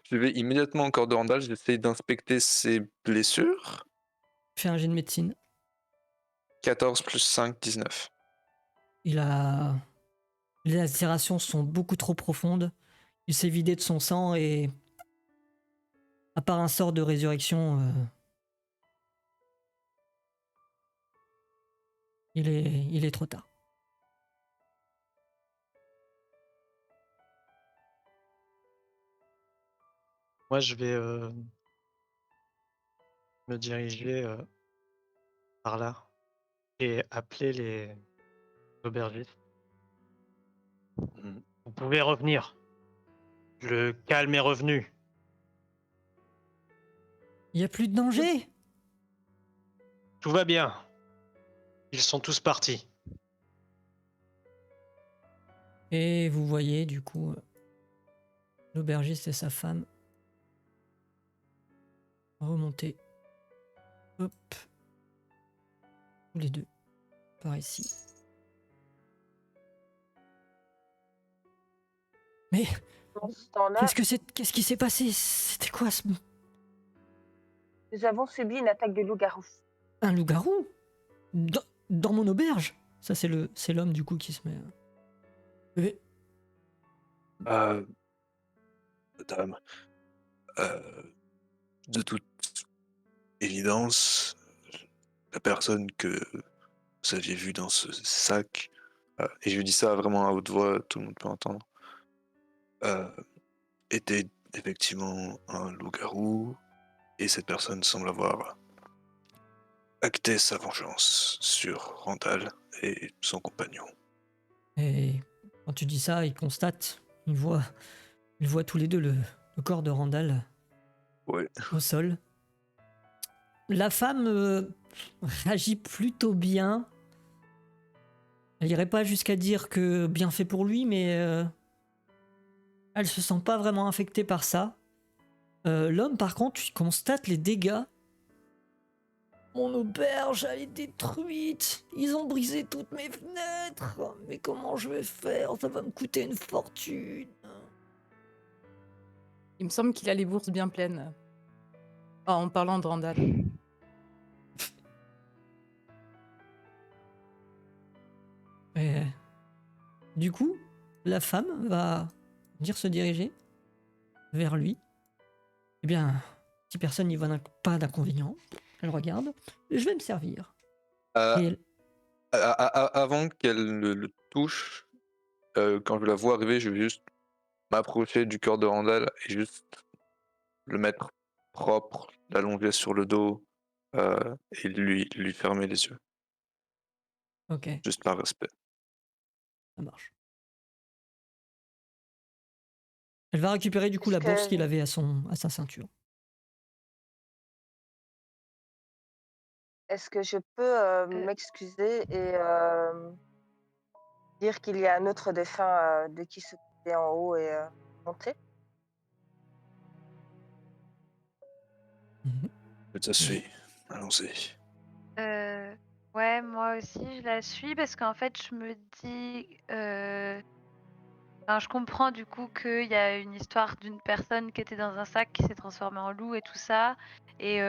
vais immédiatement au corps de Randall, j'essaie d'inspecter ses blessures. Fais un jet de médecine. 14 plus 5, 19. Les lacérations sont beaucoup trop profondes. Il s'est vidé de son sang et, à part un sort de résurrection, il est trop tard. Moi, je vais me diriger par là et appeler les aubergistes. Vous pouvez revenir. Le calme est revenu. Il n'y a plus de danger. Tout va bien. Ils sont tous partis. Et vous voyez du coup l'aubergiste et sa femme remonter. Hop. Tous les deux. Par ici. Mais Dans ce temps-là, qu'est-ce qui s'est passé? C'était quoi ce... nous avons subi une attaque de loup-garou. Un loup-garou? Dans mon auberge? Ça, c'est l'homme du coup qui se met. Oui. Euh, Madame, euh, de toute évidence, la personne que vous aviez vue dans ce sac, et je lui dis ça vraiment à haute voix, tout le monde peut entendre, euh, était effectivement un loup-garou, et cette personne semble avoir acté sa vengeance sur Randall et son compagnon. Et quand tu dis ça, ils voient tous les deux le corps de Randall Ouais. au sol. La femme réagit plutôt bien. Elle irait pas jusqu'à dire que bien fait pour lui, mais elle se sent pas vraiment affectée par ça. L'homme, par contre, il constate les dégâts. Mon auberge, elle est détruite. Ils ont brisé toutes mes fenêtres. Mais comment je vais faire? Ça va me coûter une fortune. Il me semble qu'il a les bourses bien pleines. Ah, en parlant de Randall. Et, du coup, la femme va venir se diriger vers lui. Eh bien, si personne n'y voit pas d'inconvénient, elle regarde. Je vais me servir. Euh, Et elle- Avant qu'elle ne le touche, quand je la vois arriver, je vais juste m'approcher du corps de Randall et juste le mettre propre, l'allonger sur le dos et lui fermer les yeux, Ok, juste par respect. ça marche. Elle va récupérer du coup Est-ce la bourse qu'il que, avait à sa ceinture. est-ce que je peux Euh, m'excuser et dire qu'il y a un autre défunt de qui s'occuper en haut et monter? Mhm. Je te suis, allons-y. ouais, moi aussi, je la suis parce qu'en fait, je me dis. Enfin, je comprends du coup qu'il y a une histoire d'une personne qui était dans un sac qui s'est transformée en loup et tout ça. Et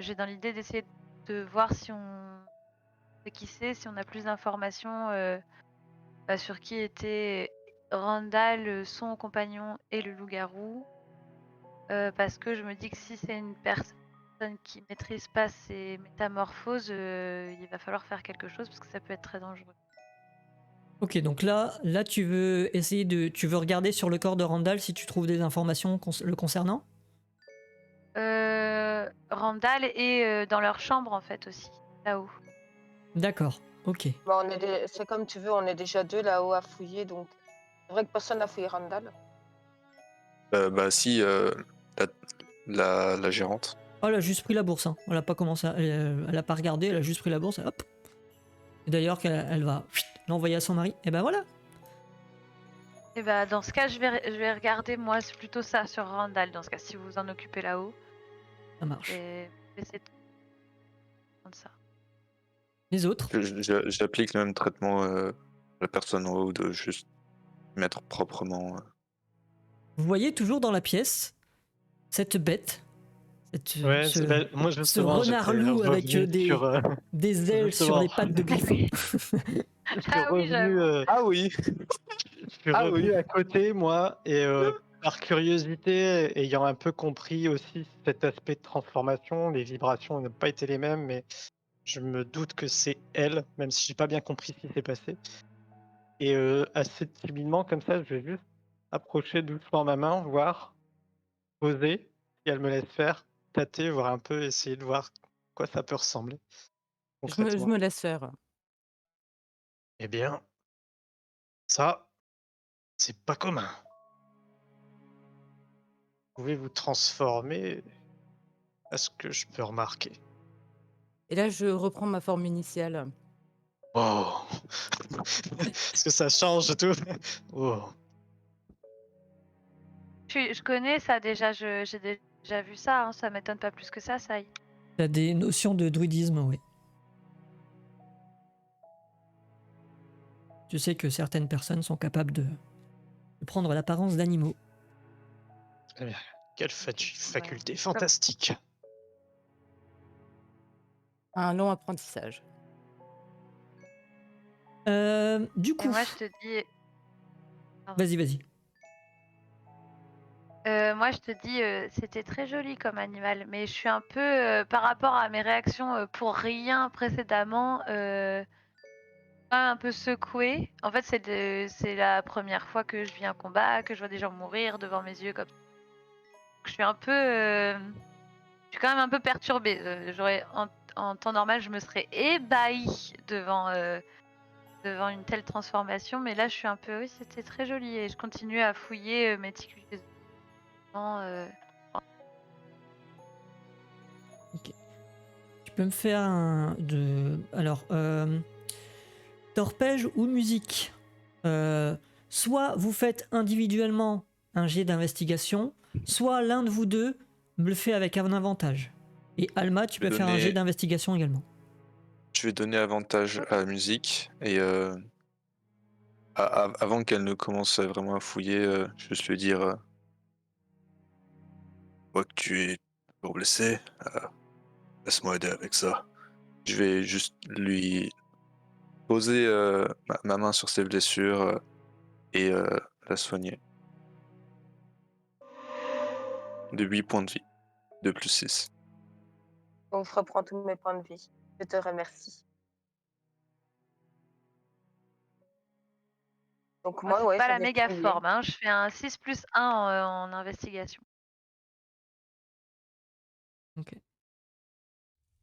j'ai dans l'idée d'essayer de voir si on sait qui c'est, si on a plus d'informations sur qui était Randall, son compagnon et le loup-garou. Parce que je me dis que si c'est une personne qui maîtrise pas ses métamorphoses, il va falloir faire quelque chose parce que ça peut être très dangereux. Ok, donc là, tu veux regarder sur le corps de Randall si tu trouves des informations le concernant. Randall est dans leur chambre en fait aussi, là-haut. D'accord. Ok. Bon, c'est comme tu veux, on est déjà deux là-haut à fouiller, donc c'est vrai que personne n'a fouillé Randall. Bah si, la, la gérante. Oh, elle a juste pris la bourse. Hein. Elle a pas commencé. Elle a pas regardé. Elle a juste pris la bourse. Et hop. Et d'ailleurs, elle va l'envoyer à son mari. Et ben voilà. Et bah dans ce cas, je vais regarder moi, c'est plutôt ça sur Randall. Dans ce cas, si vous vous en occupez là-haut, Ça marche. et essayer de prendre ça. Les autres. J'applique le même traitement à la personne en haut de juste mettre proprement. Vous voyez toujours dans la pièce cette bête, Ouais, moi ce justement, renard j'étais loup avec revenu sur. des ailes sur Justement, les pattes de griffon. je suis Ah oui, revenu, j'avoue. Ah oui. je suis Ah oui. revenu à côté, moi, et par curiosité, ayant un peu compris aussi cet aspect de transformation, les vibrations n'ont pas été les mêmes, mais je me doute que c'est elle, même si j'ai pas bien compris ce qui s'est passé. Et assez timidement, comme ça, je vais juste approcher doucement ma main, voir, poser, si elle me laisse faire, tâter, voir un peu, essayer de voir quoi ça peut ressembler Je concrètement. me laisse faire. Eh bien, ça, c'est pas commun. Vous pouvez vous transformer à ce que je peux remarquer. Et là, je reprends ma forme initiale. Oh. Est-ce que ça change tout? Oh. Je connais ça déjà, j'ai déjà vu ça, hein, ça m'étonne pas plus que ça y est. T'as des notions de druidisme, oui. Tu sais que certaines personnes sont capables de prendre l'apparence d'animaux. Eh bien, quelle faculté Ouais. fantastique. Un long apprentissage. Du Et coup, moi, je te dis. vas-y. Moi, je te dis, c'était très joli comme animal, mais je suis un peu, par rapport à mes réactions pour rien précédemment, quand même un peu secouée. En fait, c'est la première fois que je vis un combat, que je vois des gens mourir devant mes yeux comme ça. Je suis un peu, je suis quand même un peu perturbée. En temps normal, je me serais ébahie devant une telle transformation, mais là, je suis un peu, oui, c'était très joli et je continue à fouiller méticuleusement. Tu peux me faire alors, torpège ou musique. Soit vous faites individuellement un jet d'investigation, soit l'un de vous deux me le fait avec un avantage. Et Alma, tu Je vais peux faire un jet donner, d'investigation également. je vais donner avantage à la musique et avant qu'elle ne commence vraiment à fouiller, je vais juste lui dire vois que tu es toujours blessé, laisse-moi aider avec ça. Je vais juste lui poser ma main sur ses blessures et la soigner. De 8 points de vie, de plus 6. Donc, je reprends tous mes points de vie. Je te remercie. Donc, Moi, moi, c'est ouais, pas la j'avais méga fouillé. forme, hein. Je fais un 6 plus 1 en investigation. Ok.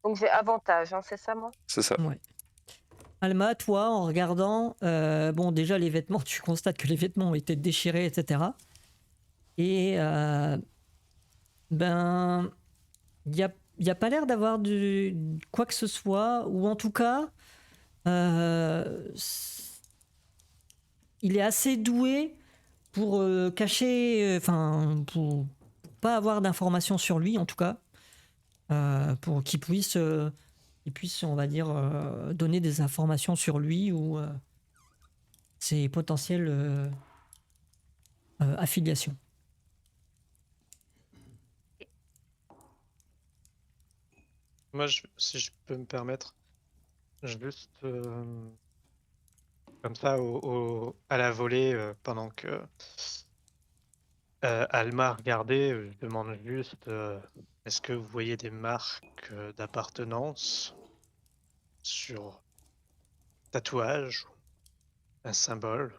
Donc, j'ai avantage, hein, c'est ça, moi? C'est ça. Ouais. Alma, toi, en regardant, bon, déjà les vêtements, tu constates que les vêtements ont été déchirés, etc. Et ben, il y a pas l'air d'avoir quoi que ce soit, ou en tout cas, il est assez doué pour cacher, enfin, pour pas avoir d'informations sur lui, en tout cas, pour qu'il puisse, on va dire, donner des informations sur lui ou ses potentielles affiliations. Moi, si je peux me permettre, juste comme ça à la volée, pendant que Alma regardait, je demande juste est-ce que vous voyez des marques d'appartenance sur tatouage, un symbole?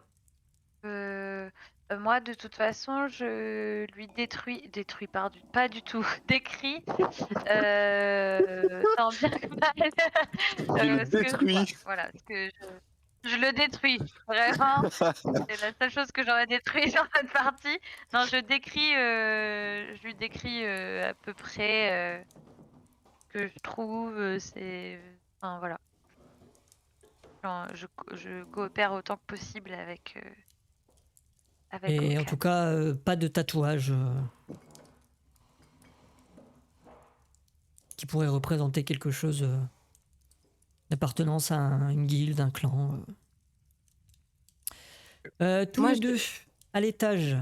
Moi, de toute façon, je lui détruis, pardon, pas du tout, décris, tant bien que mal, ce que je vois. Voilà, ce que je le détruis, vraiment. C'est la seule chose que j'aurais détruit sur cette partie. Non, je lui décris à peu près ce que je trouve. Enfin, voilà. Genre, je coopère autant que possible avec Et en Oka. tout cas, pas de tatouage qui pourrait représenter quelque chose d'appartenance à une guilde, un clan. Tous Moi, les deux, à l'étage.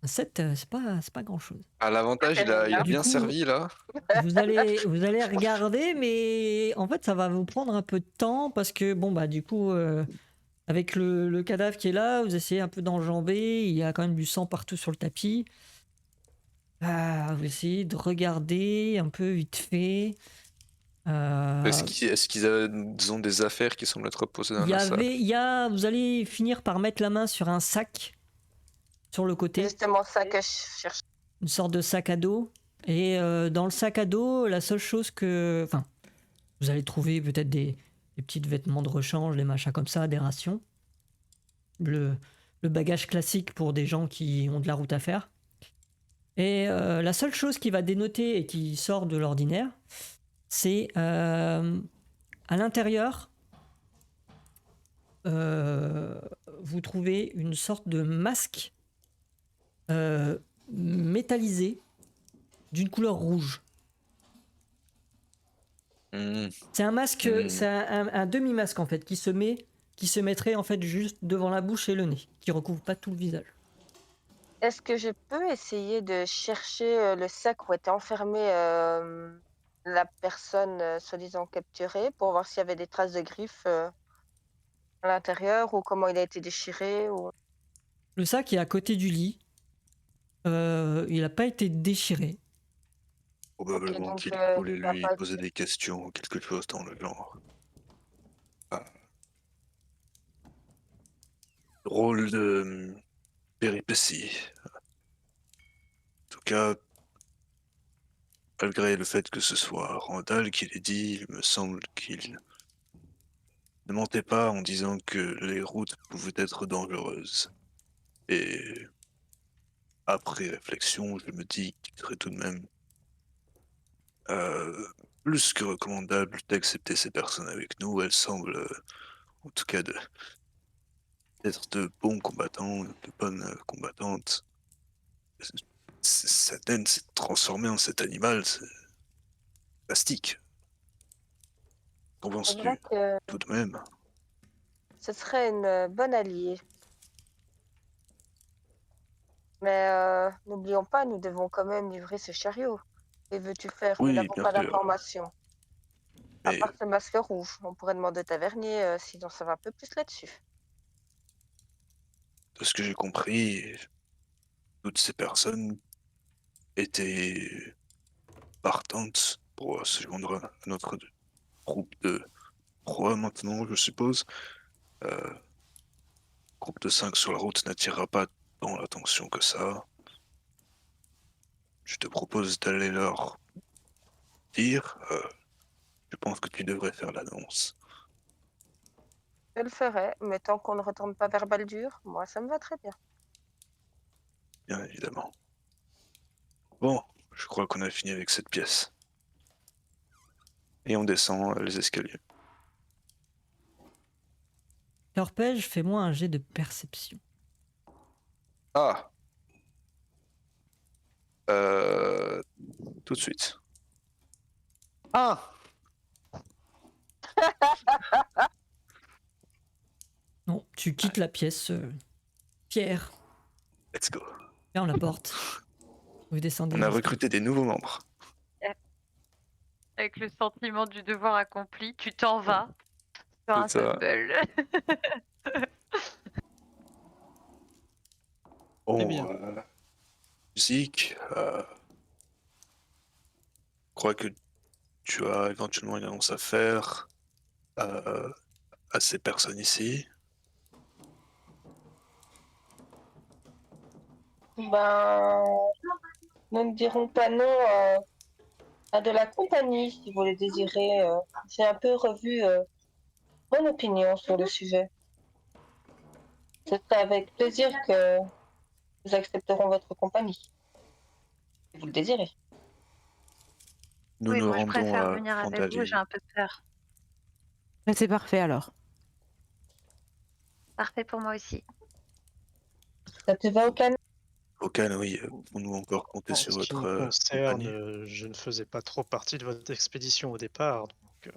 Un 7, c'est pas grand-chose. À l'avantage, il a Du bien coup, servi là. vous allez regarder, mais en fait, ça va vous prendre un peu de temps parce que, bon, bah, du coup, avec le cadavre qui est là, vous essayez un peu d'enjamber. Il y a quand même du sang partout sur le tapis. Vous essayez de regarder un peu vite fait. Est-ce qu'ils ont des affaires qui semblent être posées dans la salle? Vous allez finir par mettre la main sur un sac sur le C'est côté, justement ça que je cherche. une sorte de sac à dos. Et dans le sac à dos, la seule chose que, enfin, vous allez trouver peut-être des petits vêtements de rechange, des machins comme ça, des rations, le, le bagage classique pour des gens qui ont de la route à faire. Et la seule chose qui va dénoter et qui sort de l'ordinaire, c'est à l'intérieur, vous trouvez une sorte de masque métallisé d'une couleur rouge. Hmm. C'est un masque, Hmm. c'est un demi-masque en fait qui se mettrait en fait juste devant la bouche et le nez, qui recouvre pas tout le visage. Est-ce que je peux essayer de chercher le sac où était enfermée la personne soi-disant capturée pour voir s'il y avait des traces de griffes à l'intérieur ou comment il a été déchiré ou... Le sac est à côté du lit. Il n'a pas été déchiré. Probablement donc, qu'il voulait il a lui pas poser été... des questions ou quelque chose dans le genre. Ah, drôle de péripétie. En tout cas, malgré le fait que ce soit Randall qui l'ait dit, il me semble qu'il ne mentait pas en disant que les routes pouvaient être dangereuses. Et après réflexion, je me dis qu'il serait tout de même euh, plus que recommandable d'accepter ces personnes avec nous. Elles semblent, en tout cas, d'être de bons combattants, de bonnes combattantes. Sa naine s'est transformée en cet animal, c'est plastique. Qu'en C'est vrai penses-tu que tout de même? ce serait une bonne alliée. Mais n'oublions pas, nous devons quand même livrer ce chariot. Que veux-tu faire? Nous Oui, n'avons bien pas sûr. d'informations. À Mais part ce masque rouge, on pourrait demander au tavernier s'il en savait un peu plus là-dessus. de ce que j'ai compris, toutes ces personnes étaient partantes pour se joindre à notre groupe de 3 maintenant, je suppose. Euh, groupe de 5 sur la route n'attirera pas tant l'attention que ça. Je te propose d'aller leur dire. Je pense que tu devrais faire l'annonce, Je le ferai, mais tant qu'on ne retourne pas vers Baldur, moi ça me va très bien. bien évidemment. Bon, je crois qu'on a fini avec cette pièce. Et on descend les escaliers. Torpège, fais-moi un jet de perception. Ah euh, Tout de suite. Ah! Non, tu quittes la pièce. Pierre, Let's go. ferme la porte. Vous descendez On les a escaliers. recruté des nouveaux membres. Avec le sentiment du devoir accompli, tu t'en vas sur un C'est ça. fumble. C'est Bon, bien. musique, je crois que tu as éventuellement une annonce à faire euh, à ces personnes ici. Ben, nous ne dirons pas non à de la compagnie si vous le désirez. J'ai un peu revu mon opinion sur le sujet. Ce serait avec plaisir que nous accepterons votre compagnie, si vous le désirez. Nous Oui, nous moi je rendons préfère à venir avec vous, j'ai Randall. un peu peur. Mais c'est parfait alors. Parfait pour moi aussi. Ça te va, Okan? Okan, oui, pouvons-nous encore compter En sur ce qui votre me concerne, compagnie? je ne faisais pas trop partie de votre expédition au départ, donc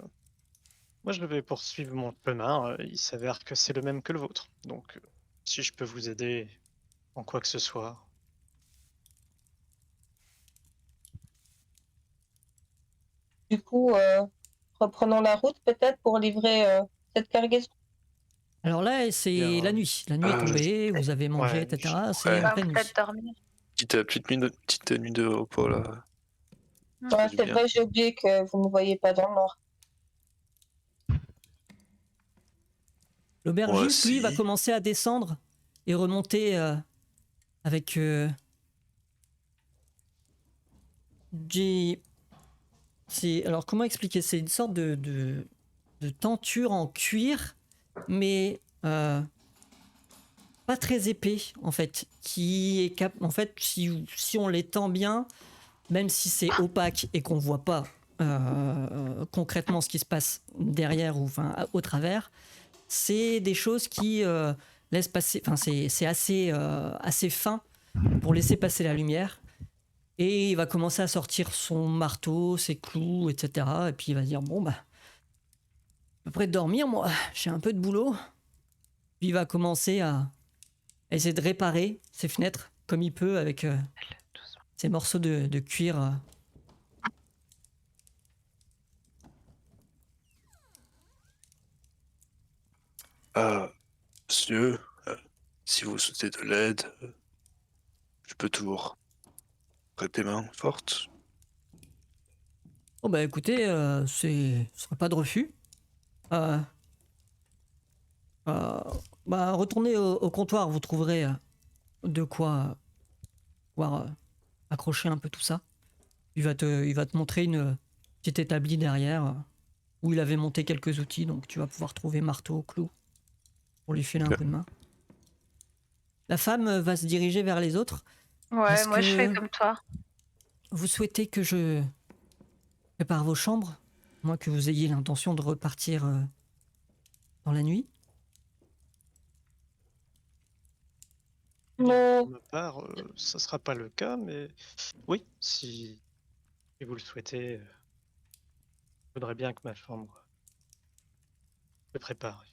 moi je vais poursuivre mon chemin. Il s'avère que c'est le même que le vôtre, donc si je peux vous aider en quoi que ce soit. Du coup, reprenons la route peut-être pour livrer cette cargaison. Alors là, c'est Bien, la nuit. La nuit est Ah, tombée, vous avez mangé, ouais, etc. C'est ouais. la Bah, pleine peut-être nuit. dormir. Petite nuit de repos là. Hmm. Ouais, du c'est bien. vrai, j'ai oublié que vous ne me voyez pas dans le noir. L'aubergiste, lui, va Voici. commencer à descendre et remonter avec alors, comment expliquer? C'est une sorte de tenture en cuir, mais pas très épais, en fait. Qui est en fait, si on les tend bien, même si c'est opaque et qu'on voit pas concrètement ce qui se passe derrière ou enfin au travers, c'est des choses qui laissent passer. Enfin, c'est assez fin pour laisser passer la lumière. Et il va commencer à sortir son marteau, ses clous, etc. Et puis il va dire bon bah, à peu près de dormir moi, j'ai un peu de boulot. Puis il va commencer à essayer de réparer ses fenêtres comme il peut avec ces morceaux de cuir. Monsieur, si vous souhaitez de l'aide, je peux toujours prêter main forte. Oh bah écoutez, ce sera pas de refus. Euh, euh, Bah retournez au comptoir, vous trouverez de quoi pouvoir accrocher un peu tout ça. Il va te montrer une petite établie derrière où il avait monté quelques outils, donc tu vas pouvoir trouver marteau, clou pour lui filer un Ok. coup de main. La femme va se diriger vers les autres. Ouais, Est-ce moi je fais que comme toi. vous souhaitez que je prépare vos chambres, moi que vous ayez l'intention de repartir dans la nuit? Non. Pour ma part, ça sera pas le cas, mais oui, si vous le souhaitez, je voudrais bien que ma chambre se prépare.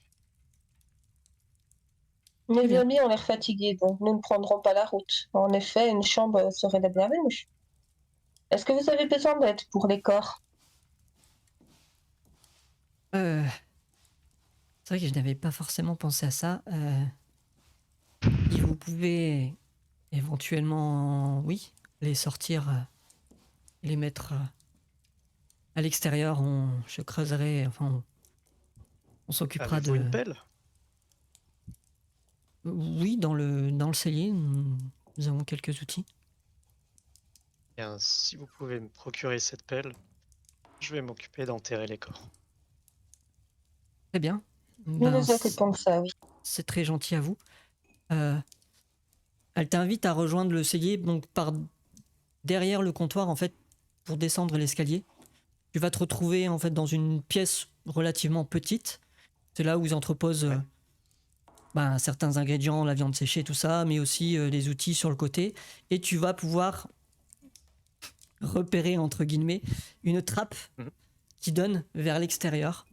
Très Mes bien. amis ont l'air fatigués, donc nous ne prendrons pas la route. En effet, une chambre serait la bienvenue. Est-ce que vous avez besoin d'aide pour les corps? Euh, c'est vrai que je n'avais pas forcément pensé à ça. Si vous pouvez éventuellement, oui, les sortir, les mettre à l'extérieur, je creuserai, enfin, on s'occupera Avez-vous de. une pelle? Oui, dans le cellier, nous avons quelques outils. Bien, si vous pouvez me procurer cette pelle, je vais m'occuper d'enterrer les corps. Très bien. Nous Ben, nous occupons de ça, oui. c'est très gentil à vous. Euh, Elle t'invite à rejoindre le cellier, donc par derrière le comptoir, en fait, pour descendre l'escalier. Tu vas te retrouver, en fait, dans une pièce relativement petite. C'est là où ils entreposent Ouais. ben, certains ingrédients, la viande séchée, tout ça, mais aussi les outils sur le côté. Et tu vas pouvoir repérer, entre guillemets, une trappe Mhm. qui donne vers l'extérieur.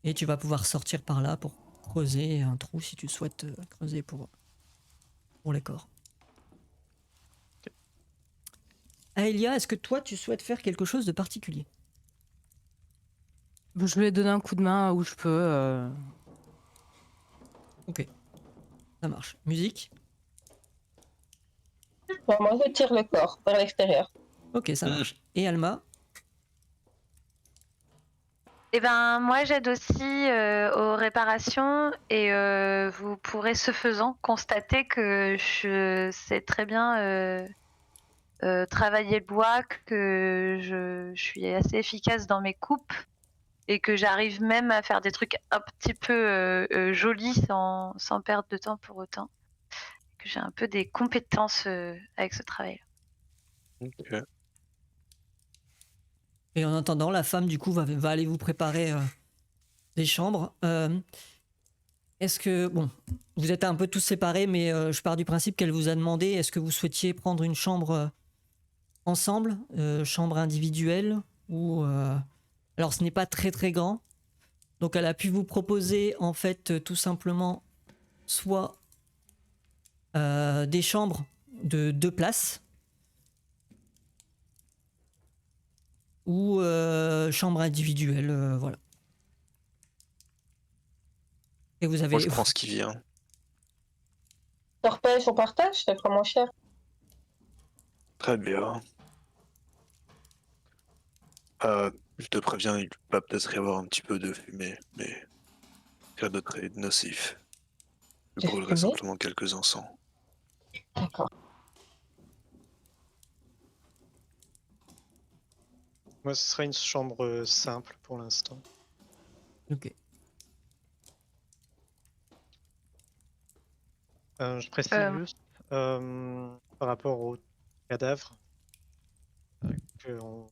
Et tu vas pouvoir sortir par là pour creuser un trou si tu souhaites creuser pour les corps. Ok. Aelia, est-ce que toi tu souhaites faire quelque chose de particulier? Je vais donner un coup de main où je peux. Ok, ça marche. Musique? Bon, moi, je tire le corps vers l'extérieur. Ok, ça marche. Et Alma? Eh ben, moi, j'aide aussi aux réparations et vous pourrez, ce faisant, constater que je sais très bien travailler le bois, que je suis assez efficace dans mes coupes et que j'arrive même à faire des trucs un petit peu jolis sans perdre de temps pour autant. Que j'ai un peu des compétences avec ce travail. Ok. Et en attendant, la femme du coup va aller vous préparer des chambres. Est-ce que, bon, vous êtes un peu tous séparés, mais je pars du principe qu'elle vous a demandé, est-ce que vous souhaitiez prendre une chambre ensemble, chambre individuelle, ou... alors ce n'est pas très très grand, donc elle a pu vous proposer en fait tout simplement soit des chambres de 2 places, ou chambre individuelle, voilà. Et vous Moi, avez... je prends ce qui vient. On partage, c'est vraiment cher. Très bien. Je te préviens, il va peut-être y avoir un petit peu de fumée, mais rien de très nocif. Je De brûlerai fumée? simplement quelques encens. D'accord. Moi, ce serait une chambre simple pour l'instant. Ok. Je précise Euh, juste par rapport aux cadavres qu'on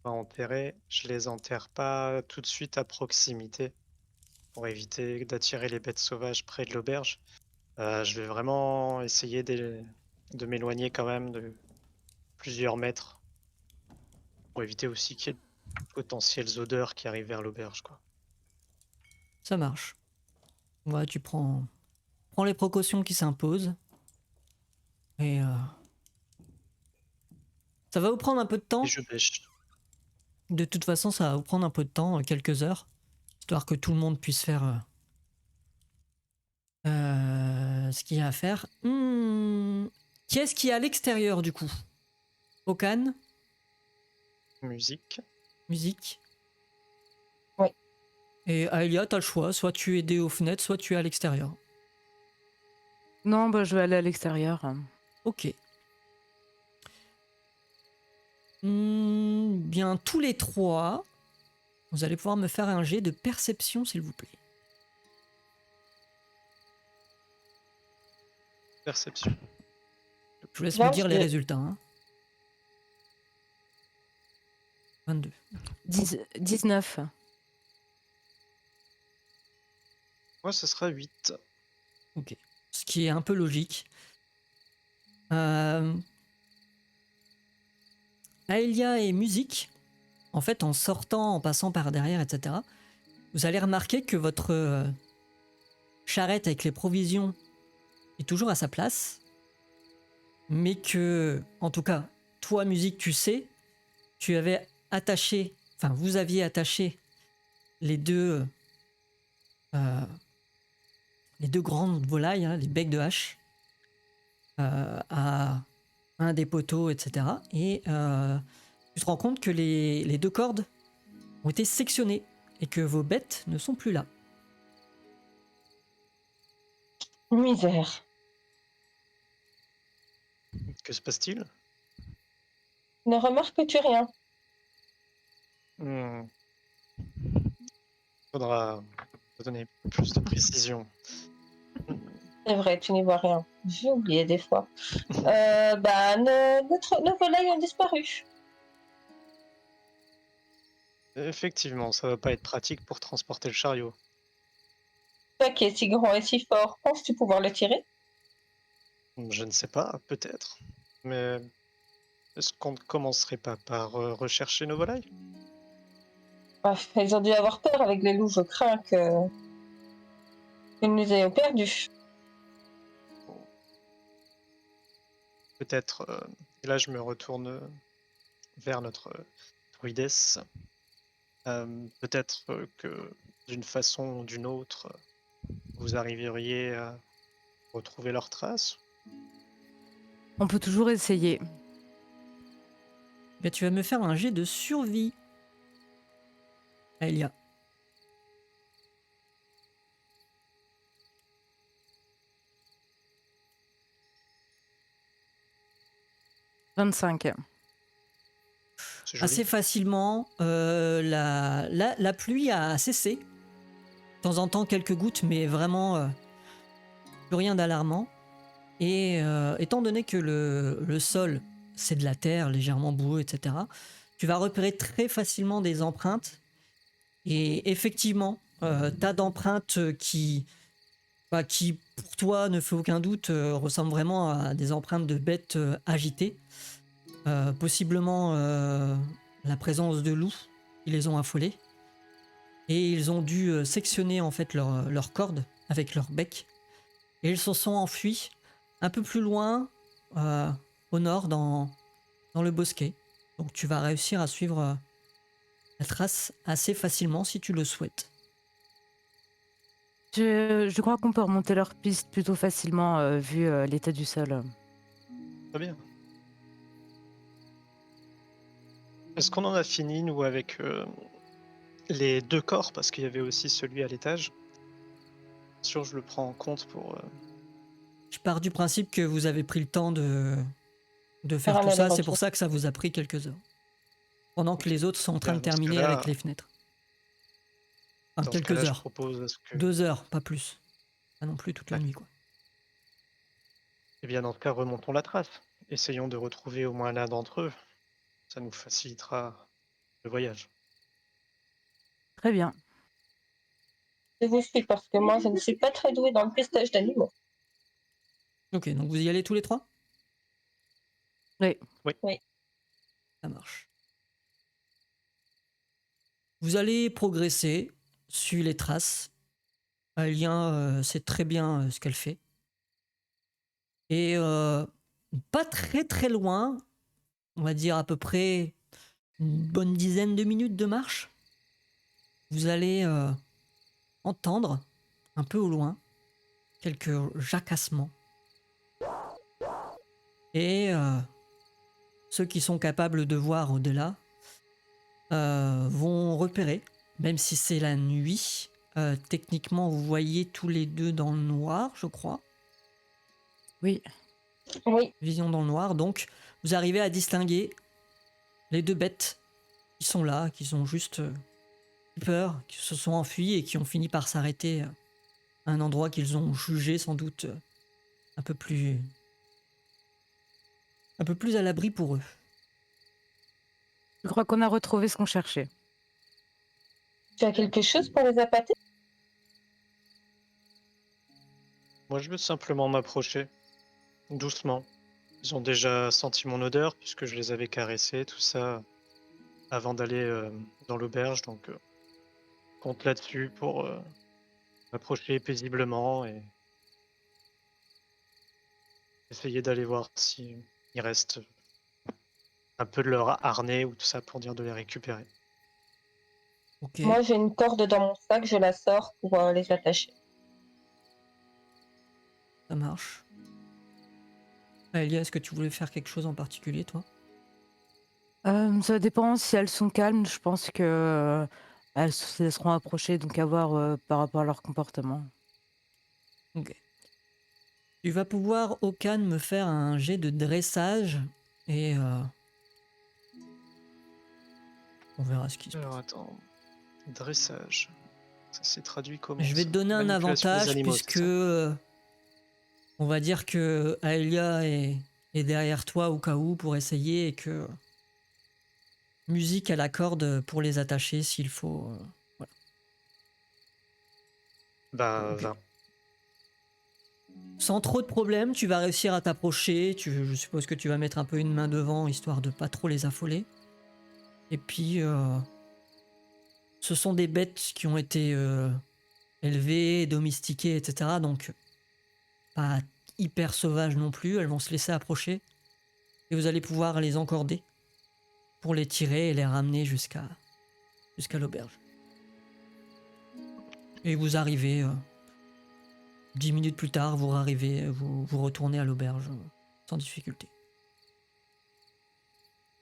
va enterrer, je les enterre pas tout de suite à proximité pour éviter d'attirer les bêtes sauvages près de l'auberge. Je vais vraiment essayer de m'éloigner quand même de plusieurs mètres pour éviter aussi qu'il y ait de potentielles odeurs qui arrivent vers l'auberge, quoi. Ça marche. Ouais, tu prends les précautions qui s'imposent. Et ça va vous prendre un peu de Et temps. je bêche. De toute façon, ça va vous prendre un peu de temps, quelques heures, histoire que tout le monde puisse faire Ce qu'il y a à faire. Qui est-ce qui est à l'extérieur du coup? Okan, Musique. musique. Oui. Et Aelia, t'as le choix. Soit tu es des aux fenêtres, soit tu es à l'extérieur. Non, bah, je vais aller à l'extérieur. Ok. Bien, tous les trois, vous allez pouvoir me faire un jet de perception, s'il vous plaît. Perception. Je vous laisse Non, me dire les je- résultats. Hein. 22. 19. Moi, ce sera 8. Ok. Ce qui est un peu logique. Aelia et musique, en fait, en sortant, en passant par derrière, etc., vous allez remarquer que votre charrette avec les provisions est toujours à sa place, mais que, en tout cas, toi, musique, tu sais, tu avais attaché, enfin, vous aviez attaché les deux grandes volailles, hein, les becs de hache, à un des poteaux, etc. Et tu te rends compte que les deux cordes ont été sectionnées et que vos bêtes ne sont plus là. Misère. Que se passe-t-il? Ne remarques-tu rien? Faudra donner plus de précision. C'est vrai, tu n'y vois rien. J'ai oublié des fois. Nos volailles ont disparu. Effectivement, ça va pas être pratique pour transporter le chariot. Toi qui es si grand et si fort, penses-tu pouvoir le tirer? Je ne sais pas, peut-être. Mais est-ce qu'on ne commencerait pas par rechercher nos volailles? Ah, ils ont dû avoir peur avec les loups, je crains qu'ils nous aient perdus. Peut-être, et là je me retourne vers notre druidesse. Peut-être que d'une façon ou d'une autre, vous arriveriez à retrouver leurs traces. On peut toujours essayer. Bien, tu vas me faire un jet de survie. Aelia. « 25. C'est joli. Assez facilement, la pluie a cessé. De temps en temps, quelques gouttes, mais vraiment plus rien d'alarmant. Et étant donné que le sol, c'est de la terre légèrement boueux, etc., tu vas repérer très facilement des empreintes. Et effectivement, tas d'empreintes qui, pour toi, ne fait aucun doute, ressemblent vraiment à des empreintes de bêtes agitées. Possiblement la présence de loups qui les ont affolés. Et ils ont dû sectionner en fait leurs cordes avec leur bec. Et ils se sont enfuis un peu plus loin, au nord, dans le bosquet. Donc tu vas réussir à suivre la trace assez facilement si tu le souhaites. Je crois qu'on peut remonter leur piste plutôt facilement vu l'état du sol. Très bien. Est-ce qu'on en a fini, nous, avec les deux corps? Parce qu'il y avait aussi celui à l'étage. Bien sûr, je le prends en compte pour... Je pars du principe que vous avez pris le temps de faire Faire un tout ça, c'est aller-retour. pour ça que ça vous a pris quelques heures. Pendant que les autres sont en train de Dans ce terminer cas-là- avec les fenêtres. Enfin, Dans ce quelques cas-là, je heures. propose à ce que... 2 heures, pas plus. Pas non plus toute la Ouais. nuit, quoi. Eh bien, dans ce cas, remontons la trace. Essayons de retrouver au moins l'un d'entre eux. Ça nous facilitera le voyage. Très bien. Je vous suis parce que moi, je ne suis pas très douée dans le pistage d'animaux. Ok, donc vous y allez tous les trois? Oui. Ça marche. Vous allez progresser, suivre les traces. Aelien sait très bien ce qu'elle fait. Et pas très très loin, on va dire à peu près une bonne dizaine de minutes de marche, vous allez entendre, un peu au loin, quelques jacassements. Et ceux qui sont capables de voir au-delà vont repérer, même si c'est la nuit. Techniquement, vous voyez tous les deux dans le noir, je crois. Oui. Oui. Vision dans le noir, donc vous arrivez à distinguer les deux bêtes qui sont là, qui ont juste peur, qui se sont enfuis et qui ont fini par s'arrêter à un endroit qu'ils ont jugé sans doute un peu plus à l'abri pour eux. Je crois qu'on a retrouvé ce qu'on cherchait. Tu as quelque chose pour les appâter? Moi, je veux simplement m'approcher, doucement. Ils ont déjà senti mon odeur, puisque je les avais caressés, tout ça, avant d'aller dans l'auberge, donc compte là-dessus pour m'approcher paisiblement et essayer d'aller voir s'il reste un peu de leur harnais ou tout ça pour dire de les récupérer. Ok, Moi, j'ai une corde dans mon sac, je la sors pour les attacher. ça marche. Elia, est-ce que tu voulais faire quelque chose en particulier, toi? Ça dépend si elles sont calmes. Je pense que elles se laisseront approcher, donc à voir par rapport à leur comportement. Ok. Tu vas pouvoir, Okan, me faire un jet de dressage et on verra ce qui se passe. Alors attends, dressage. Ça s'est traduit comment? Je vais ça te donner un Manipulation des avantage animaux, puisque c'est ça on va dire que Aelia est derrière toi au cas où pour essayer et que musique à la corde pour les attacher s'il faut. Voilà. Bah, Ok. 20. Sans trop de problèmes, tu vas réussir à t'approcher. Je suppose que tu vas mettre un peu une main devant histoire de pas trop les affoler. Et puis, ce sont des bêtes qui ont été élevées, domestiquées, etc. Donc, pas hyper sauvages non plus. Elles vont se laisser approcher. Et vous allez pouvoir les encorder pour les tirer et les ramener jusqu'à l'auberge. Et vous arrivez, 10 minutes plus tard, vous retournez à l'auberge sans difficulté.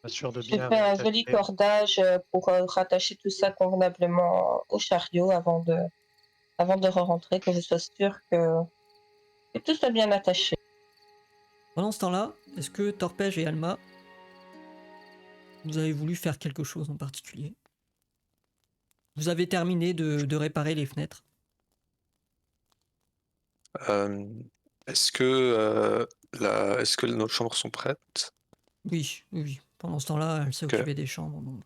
Pas sûr de J'ai bien fait un attacher. joli cordage pour rattacher tout ça convenablement au chariot avant de rentrer, que je sois sûre que tout soit bien attaché. Pendant ce temps-là, est-ce que Torpège et Alma, vous avez voulu faire quelque chose en particulier? Vous avez terminé de réparer les fenêtres? Est-ce que, est-ce que nos chambres sont prêtes? Oui, oui, oui. Pendant ce temps-là, elle s'est Ok. occupée des chambres, donc.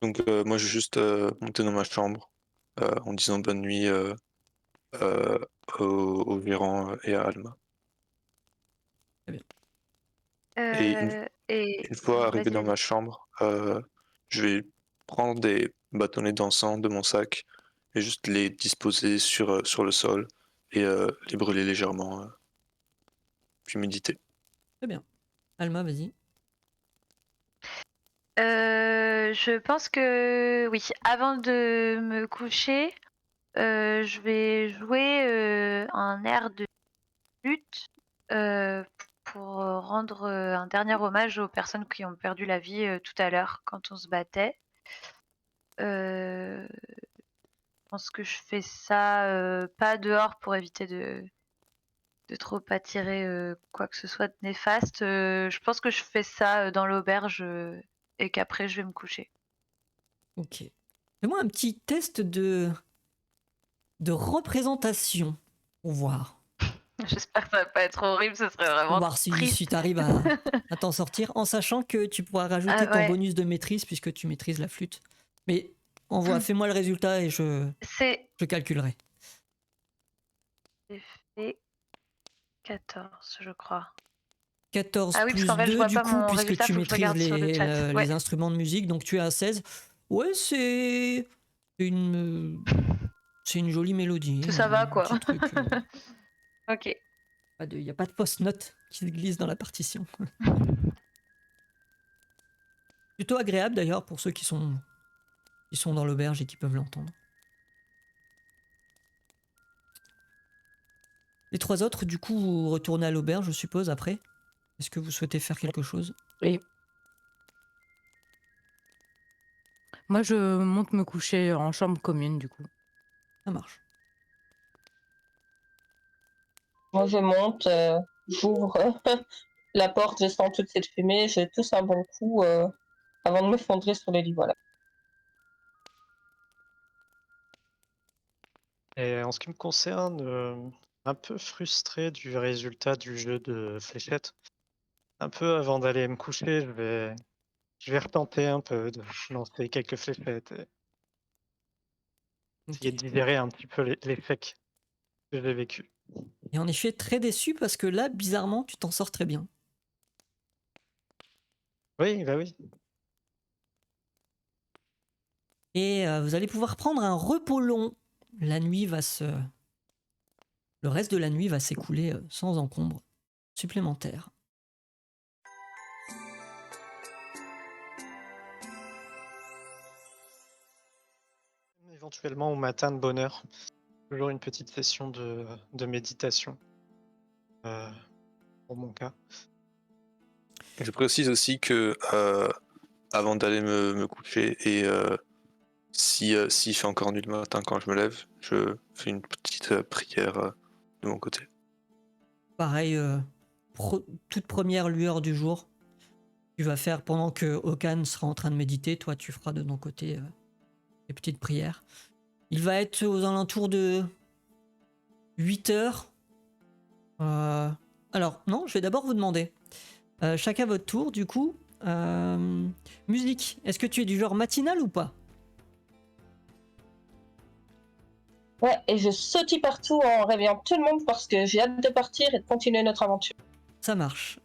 Donc moi je vais juste monter dans ma chambre en disant bonne nuit au Véran et à Alma. Et une fois arrivé Vas-y, dans vas-y. ma chambre, je vais prendre des bâtonnets d'encens de mon sac et juste les disposer sur le sol et les brûler légèrement, puis méditer. Très bien. Alma, vas-y. Je pense que oui, avant de me coucher, je vais jouer un air de lutte pour rendre un dernier hommage aux personnes qui ont perdu la vie tout à l'heure quand on se battait. Je pense que je fais ça pas dehors pour éviter de trop attirer quoi que ce soit de néfaste. Je pense que je fais ça dans l'auberge et qu'après je vais me coucher. Ok. Fais-moi un petit test de représentation pour voir. J'espère que ça va pas être horrible, ce serait Pour vraiment voir si triste. tu arrives à t'en sortir, en sachant que tu pourras rajouter Ah ton ouais. bonus de maîtrise puisque tu maîtrises la flûte. Mais envoie, fais-moi le résultat et je calculerai. J'ai fait 14, je crois. 14 Ah oui, parce plus qu'en fait, je 2 vois du pas coup, mon puisque résultat, tu faut que je maîtrises regarde sur le chat. les Ouais. instruments de musique, donc tu es à 16. Ouais, c'est une jolie mélodie. Ça va, quoi. Un petit truc, Ok. il n'y a pas de fausse note qui se glisse dans la partition. Plutôt agréable d'ailleurs pour ceux qui sont dans l'auberge et qui peuvent l'entendre. Les 3 autres, du coup, vous retournez à l'auberge, je suppose, après. Est-ce que vous souhaitez faire quelque chose? Oui. Moi, je monte me coucher en chambre commune, du coup. Ça marche. Moi, je monte, j'ouvre la porte, je sens toute cette fumée, je tousse un bon coup avant de m'effondrer sur le lit, voilà. Et en ce qui me concerne, un peu frustré du résultat du jeu de fléchettes. Un peu avant d'aller me coucher, je vais retenter un peu de lancer quelques fléchettes et essayer Ok. de digérer un petit peu l'échec que j'ai vécu. Et en effet, très déçu parce que là, bizarrement, tu t'en sors très bien. Oui, bah oui. Et vous allez pouvoir prendre un repos long. La nuit va se... Le reste de la nuit va s'écouler sans encombre supplémentaire. Éventuellement au matin de bonne heure, toujours une petite session de méditation pour mon cas. Je précise aussi que avant d'aller me coucher et s'il fait encore nuit le matin quand je me lève, je fais une petite prière de mon côté. Pareil, toute première lueur du jour, tu vas faire pendant que Okan sera en train de méditer, toi tu feras de ton côté des petites prières. Il va être aux alentours de 8 heures. Alors, non, je vais d'abord vous demander, chacun votre tour, du coup. Musique, est-ce que tu es du genre matinal ou pas? Ouais, et je sautille partout en réveillant tout le monde parce que j'ai hâte de partir et de continuer notre aventure. Ça marche.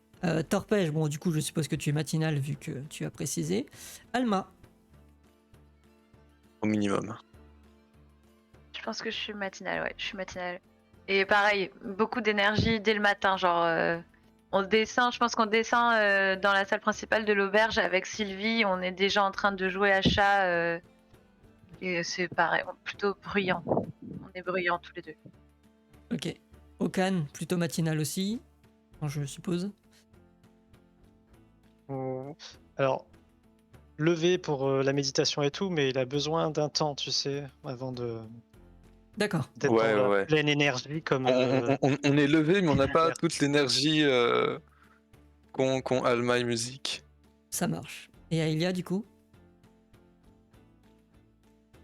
Torpège, bon, du coup, je suppose que tu es matinal vu que tu as précisé. Alma, Au minimum. Je pense que je suis matinale, ouais, je suis matinale. Et pareil, beaucoup d'énergie dès le matin, genre on descend, je pense qu'on descend dans la salle principale de l'auberge avec Sylvie, on est déjà en train de jouer à chat et c'est pareil, plutôt bruyant. On est bruyants tous les deux. ok. Okan, plutôt matinal aussi, je suppose. Alors, levé pour la méditation et tout, mais il a besoin d'un temps, tu sais, avant D'accord. d'être Ouais, dans la ouais. pleine énergie comme... On est levé, mais on n'a pas toute l'énergie qu'ont Alma et Musique. Ça marche. Et Aïlia, du coup?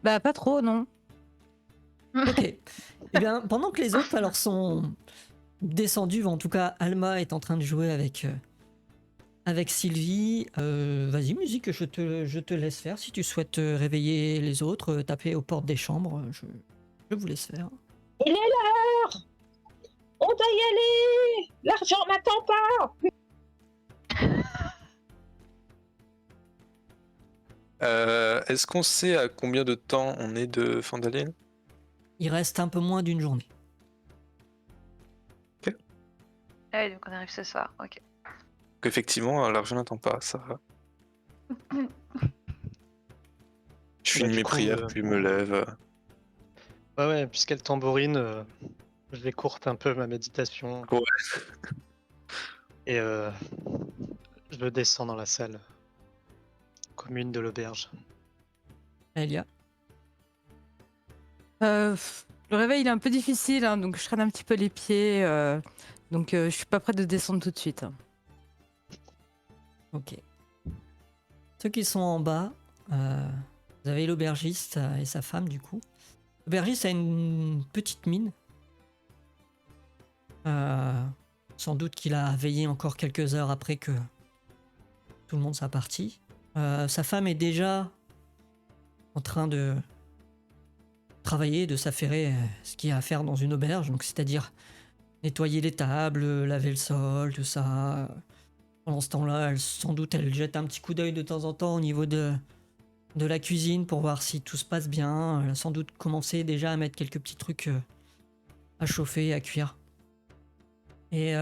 Bah, pas trop, non. Ok. Eh bien, pendant que les autres alors sont descendus, en tout cas Alma est en train de jouer avec Sylvie. Vas-y, musique, je te laisse faire. Si tu souhaites réveiller les autres, taper aux portes des chambres, je vous laisse faire. Il est l'heure! On doit y aller! L'argent m'attend pas! Est-ce qu'on sait à combien de temps on est de Phandalin? Il reste un peu moins d'une journée. Ah oui, donc on arrive ce soir, ok. Donc effectivement, l'argent n'attend pas, ça va. Je finis du mes coup, prières, puis je me lève. Ouais, puisqu'elle tambourine, je décourte un peu ma méditation. Ouais. Et je descends dans la salle commune de l'auberge. Aïlia. Le réveil, il est un peu difficile, hein, donc je traîne un petit peu les pieds. Donc, je suis pas prête de descendre tout de suite. Ok. Ceux qui sont en bas, vous avez l'aubergiste et sa femme du coup. L'aubergiste a une petite mine. Sans doute qu'il a veillé encore quelques heures après que tout le monde soit parti. Sa femme est déjà en train de travailler, de s'affairer ce qu'il y a à faire dans une auberge, donc c'est-à-dire nettoyer les tables, laver le sol, tout ça. Pendant ce temps-là, sans doute, elle jette un petit coup d'œil de temps en temps au niveau de la cuisine pour voir si tout se passe bien. Elle a sans doute commencé déjà à mettre quelques petits trucs à chauffer, à cuire. Et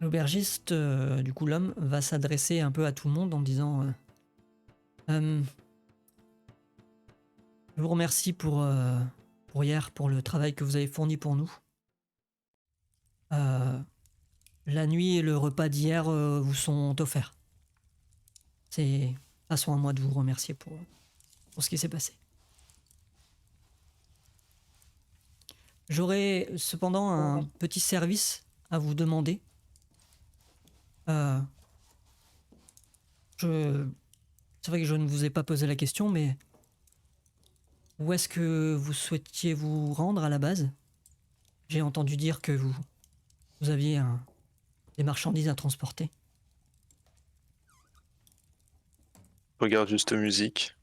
l'aubergiste, du coup l'homme, va s'adresser un peu à tout le monde en disant je vous remercie pour hier, pour le travail que vous avez fourni pour nous. la nuit et le repas d'hier vous sont offerts. C'est façon à moi de vous remercier pour ce qui s'est passé. J'aurais cependant un petit service à vous demander. C'est vrai que je ne vous ai pas posé la question, mais où est-ce que vous souhaitiez vous rendre à la base? J'ai entendu dire que vous aviez des marchandises à transporter. Regarde juste musique.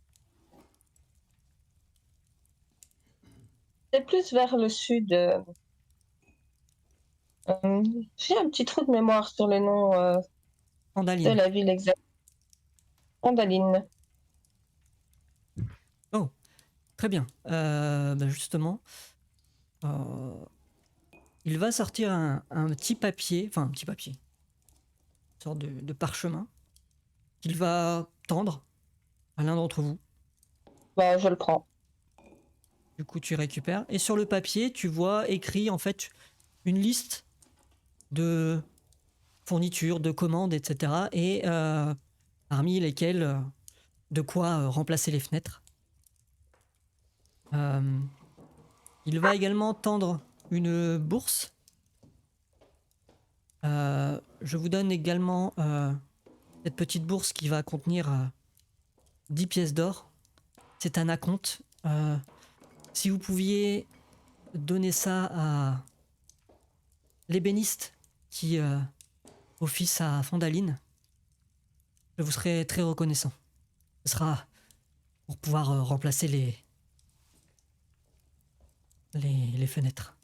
C'est plus vers le sud. J'ai un petit trou de mémoire sur le nom de Andaline. la ville exacte. Andaline. Oh, très bien. Justement, il va sortir un petit papier, une sorte de parchemin, qu'il va tendre à l'un d'entre vous. Bah, je le prends. Du coup, tu récupères. Et sur le papier, tu vois écrit en fait une liste de fournitures, de commandes, etc. Et parmi lesquelles de quoi remplacer les fenêtres. Il va également tendre une bourse. Je vous donne également cette petite bourse qui va contenir 10 pièces d'or. C'est un acompte. Si vous pouviez donner ça à l'ébéniste qui office à Fondaline, je vous serai très reconnaissant. Ce sera pour pouvoir remplacer les fenêtres.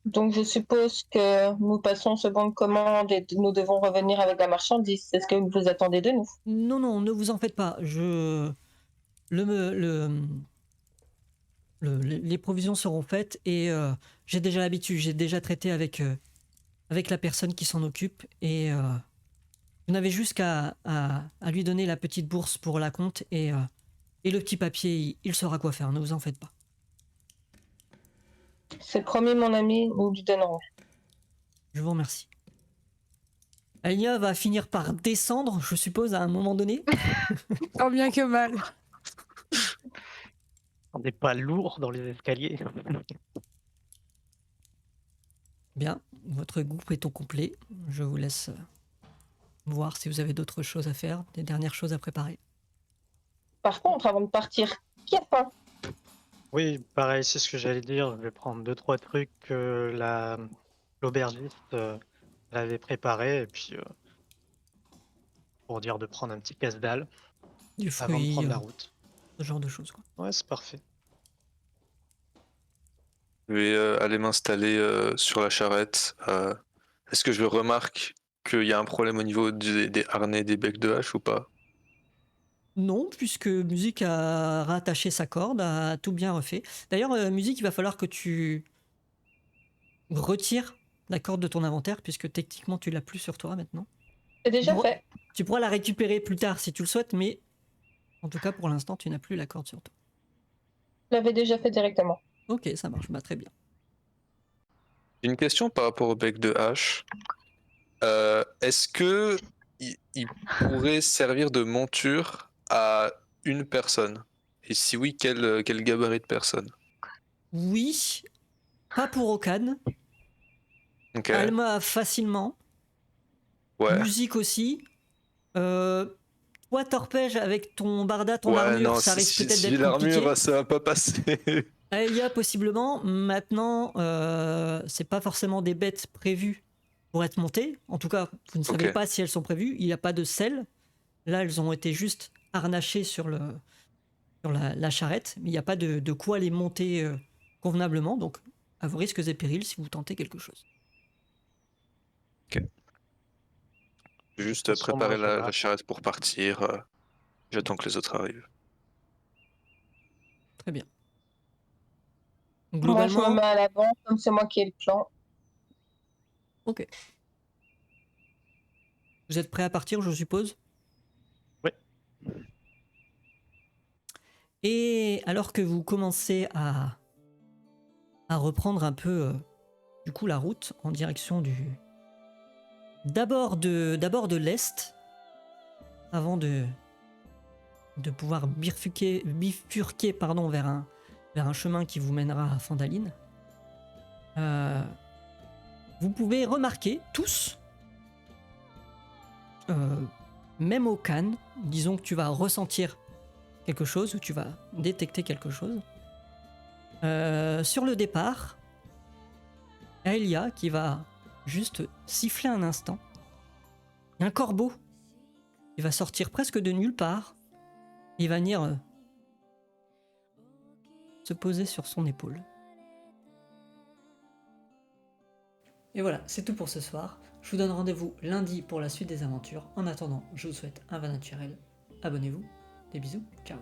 Donc, je suppose que nous passons ce bon de commande et nous devons revenir avec la marchandise. C'est ce que vous attendez de nous? Non, non, ne vous en faites pas. Les provisions seront faites et j'ai déjà l'habitude, j'ai déjà traité avec la personne qui s'en occupe et vous n'avez juste qu'à lui donner la petite bourse pour la compte et le petit papier, il saura quoi faire, ne vous en faites pas. C'est promis, mon ami, nous lui donnerons. Je vous remercie. Alia va finir par descendre, je suppose, à un moment donné. Tant bien que mal. On n'est pas lourd dans les escaliers. Bien, votre groupe est au complet. Je vous laisse voir si vous avez d'autres choses à faire, des dernières choses à préparer. Par contre, avant de partir, qui a faim? Oui, pareil, c'est ce que j'allais dire. Je vais prendre 2-3 trucs que l'aubergiste elle avait préparé et puis pour dire de prendre un petit casse-dalle Du avant de fruit, prendre la route. ce genre de choses, quoi. Ouais, c'est parfait. Je vais aller m'installer sur la charrette. Est-ce que je remarque qu'il y a un problème au niveau des harnais des becs de hache ou pas? Non, puisque Musique a rattaché sa corde, a tout bien refait. D'ailleurs, Musique, il va falloir que tu retires la corde de ton inventaire, puisque techniquement, tu l'as plus sur toi maintenant. C'est déjà Bon. fait. Tu pourras la récupérer plus tard si tu le souhaites, mais en tout cas, pour l'instant, tu n'as plus la corde sur toi. Je l'avais déjà fait directement. Ok, ça marche, bah, très bien. J'ai une question par rapport au bec de hache. Est-ce que il pourrait servir de monture à une personne? Et si oui, quel gabarit de personne? Oui, pas pour Okan. Ok. Alma facilement. Ouais. Musique aussi. Toi, Torpège, avec ton barda, ton Ouais, armure, non, ça risque peut-être si d'être l'armure, compliqué. ça va pas passer. Elia, possiblement. Maintenant, c'est pas forcément des bêtes prévues pour être montées. En tout cas, vous ne savez Ok. pas si elles sont prévues. Il n'y a pas de selle. Là, elles ont été juste harnachées sur la charrette. Mais il n'y a pas de quoi les monter convenablement. Donc, à vos risques et périls si vous tentez quelque chose. Juste De toute façon, préparer moi, je la marche. charrette pour partir. J'attends que les autres arrivent. Très bien. Moi, je Globalement, me mets à l'avant, comme c'est moi qui ai le plan. ok. Vous êtes prêts à partir, je suppose? Oui. Et alors que vous commencez à reprendre un peu du coup la route en direction du... D'abord de l'est, avant de pouvoir bifurquer vers un chemin qui vous mènera à Fandaline. Vous pouvez remarquer tous, même au Cannes, disons que tu vas ressentir quelque chose ou tu vas détecter quelque chose. Sur le départ, Aelia qui va juste siffler un instant. Il y a un corbeau. Il va sortir presque de nulle part. Il va venir se poser sur son épaule. Et voilà, c'est tout pour ce soir. Je vous donne rendez-vous lundi pour la suite des aventures. En attendant, je vous souhaite un vin naturel. Abonnez-vous. Des bisous. Ciao.